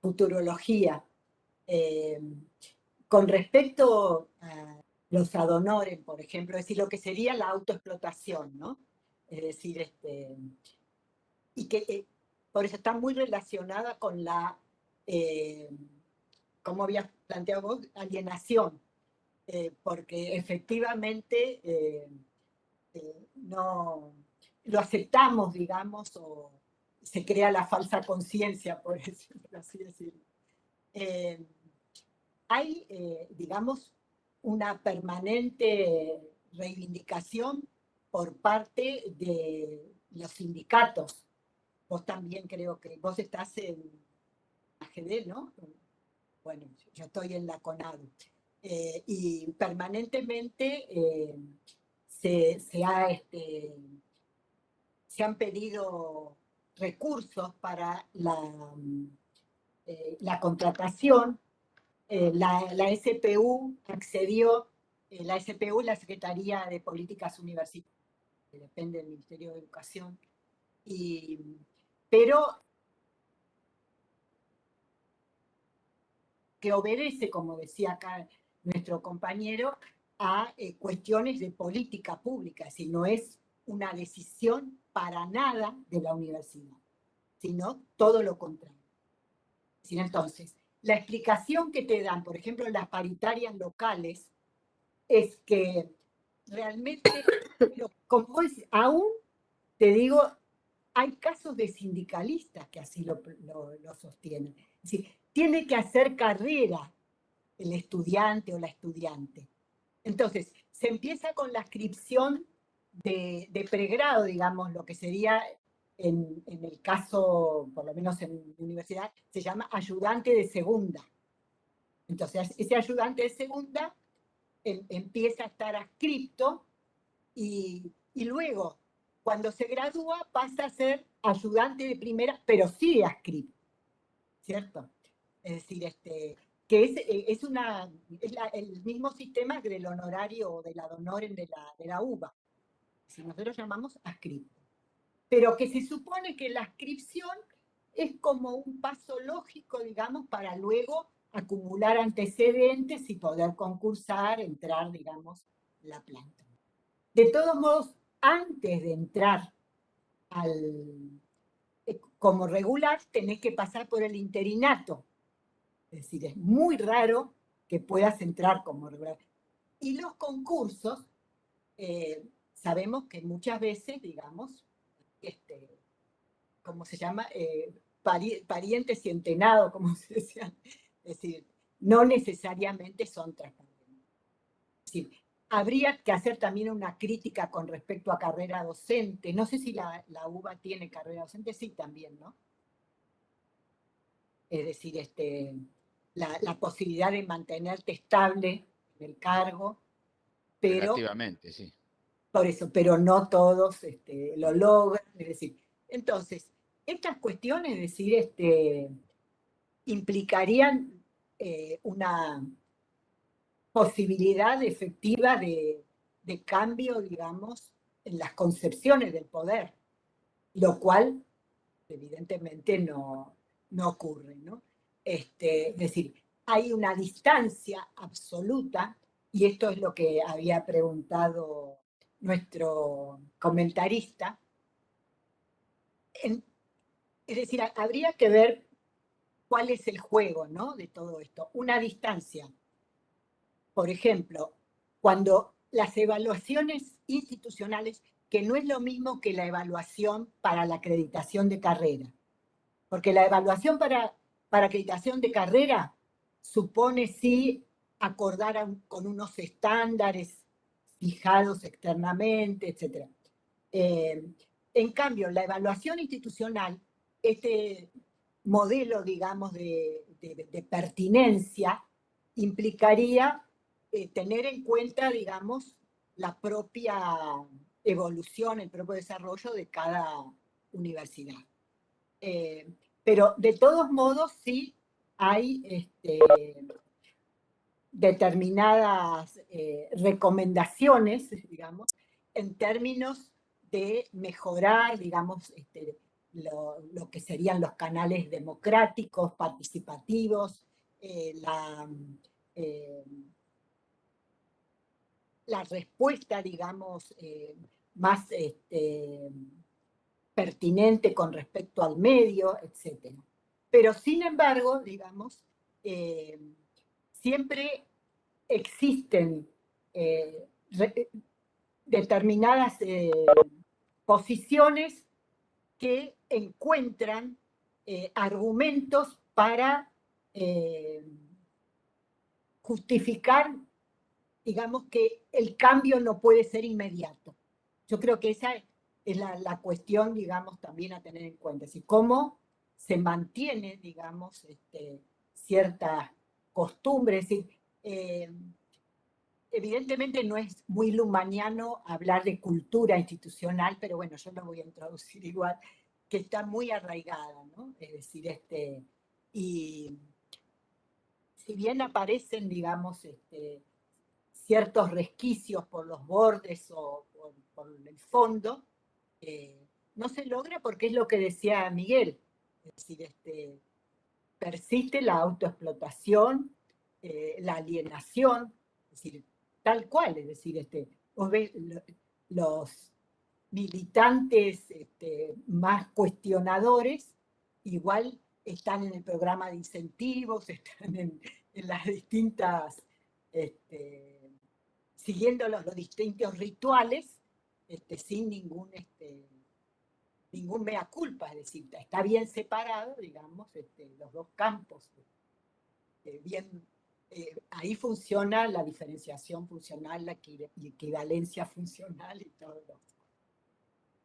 futurología. Eh, con respecto a los ad honorem, por ejemplo, es decir, lo que sería la autoexplotación, ¿no? Es decir, y que por eso está muy relacionada con la, como habías planteado vos, alienación, porque efectivamente no lo aceptamos, digamos, o se crea la falsa conciencia, por así decirlo. Hay, digamos, una permanente reivindicación por parte de los sindicatos. Vos también creo que vos estás en AGD, ¿no? Bueno, yo estoy en la CONADU. Y permanentemente se han pedido recursos para la contratación. La SPU accedió, la SPU es la Secretaría de Políticas Universitarias, que depende del Ministerio de Educación, pero que obedece, como decía acá nuestro compañero, a cuestiones de política pública, si no es una decisión para nada de la universidad, sino todo lo contrario. Entonces, la explicación que te dan, por ejemplo, las paritarias locales, es que realmente, como vos decís, aún te digo, hay casos de sindicalistas que así lo sostienen. Es decir, tiene que hacer carrera el estudiante o la estudiante. Entonces, se empieza con la inscripción de pregrado, digamos, lo que sería en el caso, por lo menos en la universidad, se llama ayudante de segunda. Entonces, ese ayudante de segunda empieza a estar adscripto y luego, cuando se gradúa, pasa a ser ayudante de primera, pero sí adscripto, ¿cierto? Es decir, que es el mismo sistema que del honorario o del ad honorem de la UBA. Si nosotros llamamos adscripto. Pero que se supone que la adscripción es como un paso lógico, digamos, para luego acumular antecedentes y poder concursar, entrar, digamos, la planta. De todos modos, antes de entrar como regular, tenés que pasar por el interinato. Es decir, es muy raro que puedas entrar como regular. Y los concursos, sabemos que muchas veces, digamos, ¿cómo se llama? Pariente cientenado, como se decía. Es decir, no necesariamente son transparentes. Es decir, habría que hacer también una crítica con respecto a carrera docente. No sé si la UBA tiene carrera docente, sí también, ¿no? Es decir, la posibilidad de mantenerte estable en el cargo, pero Relativamente, sí. por eso, pero no todos lo logran. Es decir, entonces, estas cuestiones, es decir, implicarían una posibilidad efectiva de cambio, digamos, en las concepciones del poder, lo cual evidentemente no ocurre, ¿no? Es decir, hay una distancia absoluta, y esto es lo que había preguntado nuestro comentarista. Es decir, habría que ver cuál es el juego, ¿no?, de todo esto. Una distancia, por ejemplo, cuando las evaluaciones institucionales, que no es lo mismo que la evaluación para la acreditación de carrera, porque la evaluación para acreditación de carrera supone sí acordar con unos estándares fijados externamente, etc. En cambio, la evaluación institucional, este modelo, digamos, de pertinencia, implicaría tener en cuenta, digamos, la propia evolución, el propio desarrollo de cada universidad. Pero de todos modos sí hay determinadas recomendaciones, digamos, en términos de mejorar, digamos, lo que serían los canales democráticos, participativos, eh, la respuesta, digamos, más pertinente con respecto al medio, etc. Pero sin embargo, digamos, siempre existen determinadas posiciones que encuentran argumentos para justificar, digamos, que el cambio no puede ser inmediato. Yo creo que esa es la cuestión, digamos, también a tener en cuenta. Es decir, cómo se mantiene, digamos, cierta costumbre. Es decir, evidentemente no es muy lumaniano hablar de cultura institucional, pero bueno, yo lo voy a introducir igual, que está muy arraigada, ¿no? Es decir, y si bien aparecen, digamos, ciertos resquicios por los bordes o por el fondo, no se logra porque es lo que decía Miguel, es decir, persiste la autoexplotación, la alienación, es decir, tal cual, es decir, vos ves los militantes más cuestionadores, igual están en el programa de incentivos, están en las distintas, siguiendo los distintos rituales, sin ningún mea culpa, es decir, está bien separado, digamos, los dos campos, bien, ahí funciona la diferenciación funcional, la equivalencia funcional y todos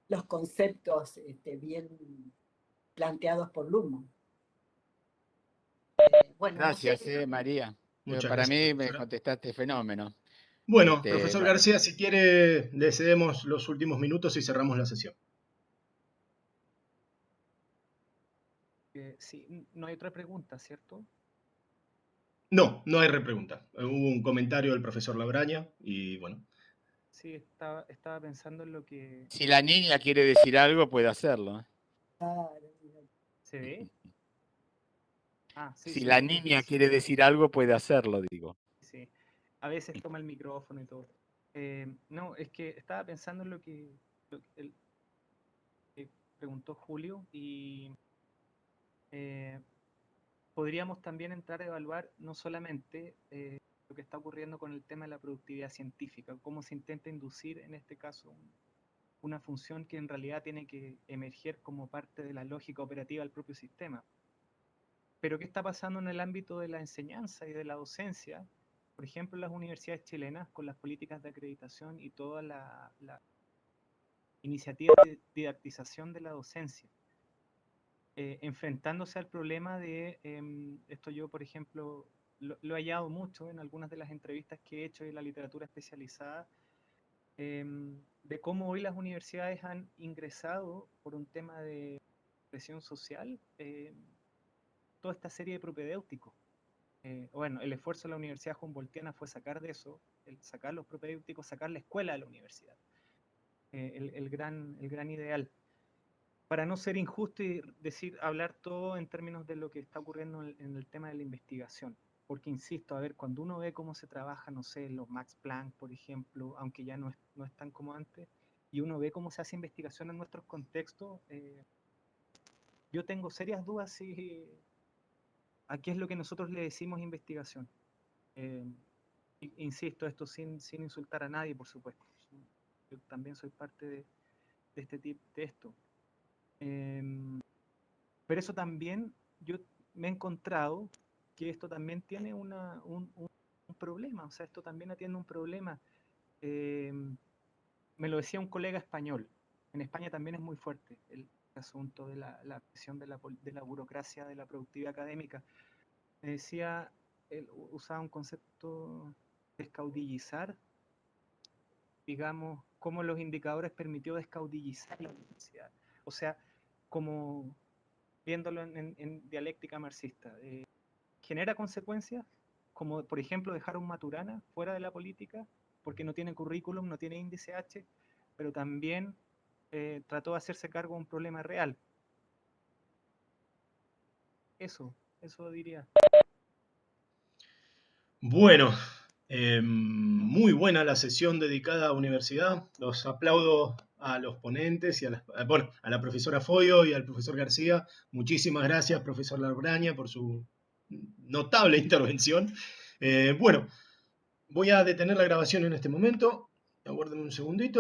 los conceptos bien planteados por Luhmann. Bueno, Gracias, no sé. María. Muchas Para gracias, mí me profesora. contestaste fenómeno. Bueno, profesor Bueno, García, si quiere, le cedemos los últimos minutos y cerramos la sesión. Sí, no hay otra pregunta, ¿cierto? No, no hay repregunta. Hubo un comentario del profesor Labraña y bueno. Sí, estaba pensando en lo que... si la niña quiere decir algo, puede hacerlo. ¿Se ve? Ah, sí, Si se la ve. niña quiere decir algo, puede hacerlo, digo. Sí. A veces toma el micrófono y todo. No, es que estaba pensando en lo que preguntó Julio y podríamos también entrar a evaluar no solamente lo que está ocurriendo con el tema de la productividad científica, cómo se intenta inducir en este caso una función que en realidad tiene que emerger como parte de la lógica operativa del propio sistema. Pero ¿qué está pasando en el ámbito de la enseñanza y de la docencia? por ejemplo, las universidades chilenas con las políticas de acreditación y toda la iniciativa de didactización de la docencia, enfrentándose al problema de, esto yo, por ejemplo, lo he hallado mucho en algunas de las entrevistas que he hecho en la literatura especializada, de cómo hoy las universidades han ingresado por un tema de presión social, toda esta serie de propedéuticos. Bueno, el esfuerzo de la Universidad Humboldtiana fue sacar de eso, sacar los propedéuticos, sacar la escuela de la universidad, el gran ideal. Para no ser injusto y hablar todo en términos de lo que está ocurriendo en el tema de la investigación. Porque, insisto, a ver, cuando uno ve cómo se trabaja, no sé, los Max Planck, por ejemplo, aunque ya no es tan como antes, y uno ve cómo se hace investigación en nuestros contextos, yo tengo serias dudas si a qué es lo que nosotros le decimos investigación. Insisto, esto sin insultar a nadie, por supuesto. Yo también soy parte de este tipo de esto. Pero eso también, yo me he encontrado que esto también tiene un problema, o sea, esto también atiende un problema. Me lo decía un colega español, en España también es muy fuerte el asunto de la presión de la burocracia, de la productividad académica. Me decía, él usaba un concepto de descaudillizar, digamos, cómo los indicadores permitió descaudillizar la universidad. O sea, como viéndolo en dialéctica marxista, genera consecuencias, como por ejemplo dejar a un Maturana fuera de la política, porque no tiene currículum, no tiene índice H, pero también trató de hacerse cargo de un problema real. Eso diría. Bueno, muy buena la sesión dedicada a universidad. Los aplaudo a los ponentes y a la profesora Foyo y al profesor García. Muchísimas gracias, profesor Larbraña, por su notable intervención. Bueno, voy a detener la grabación en este momento. Aguárdenme un segundito.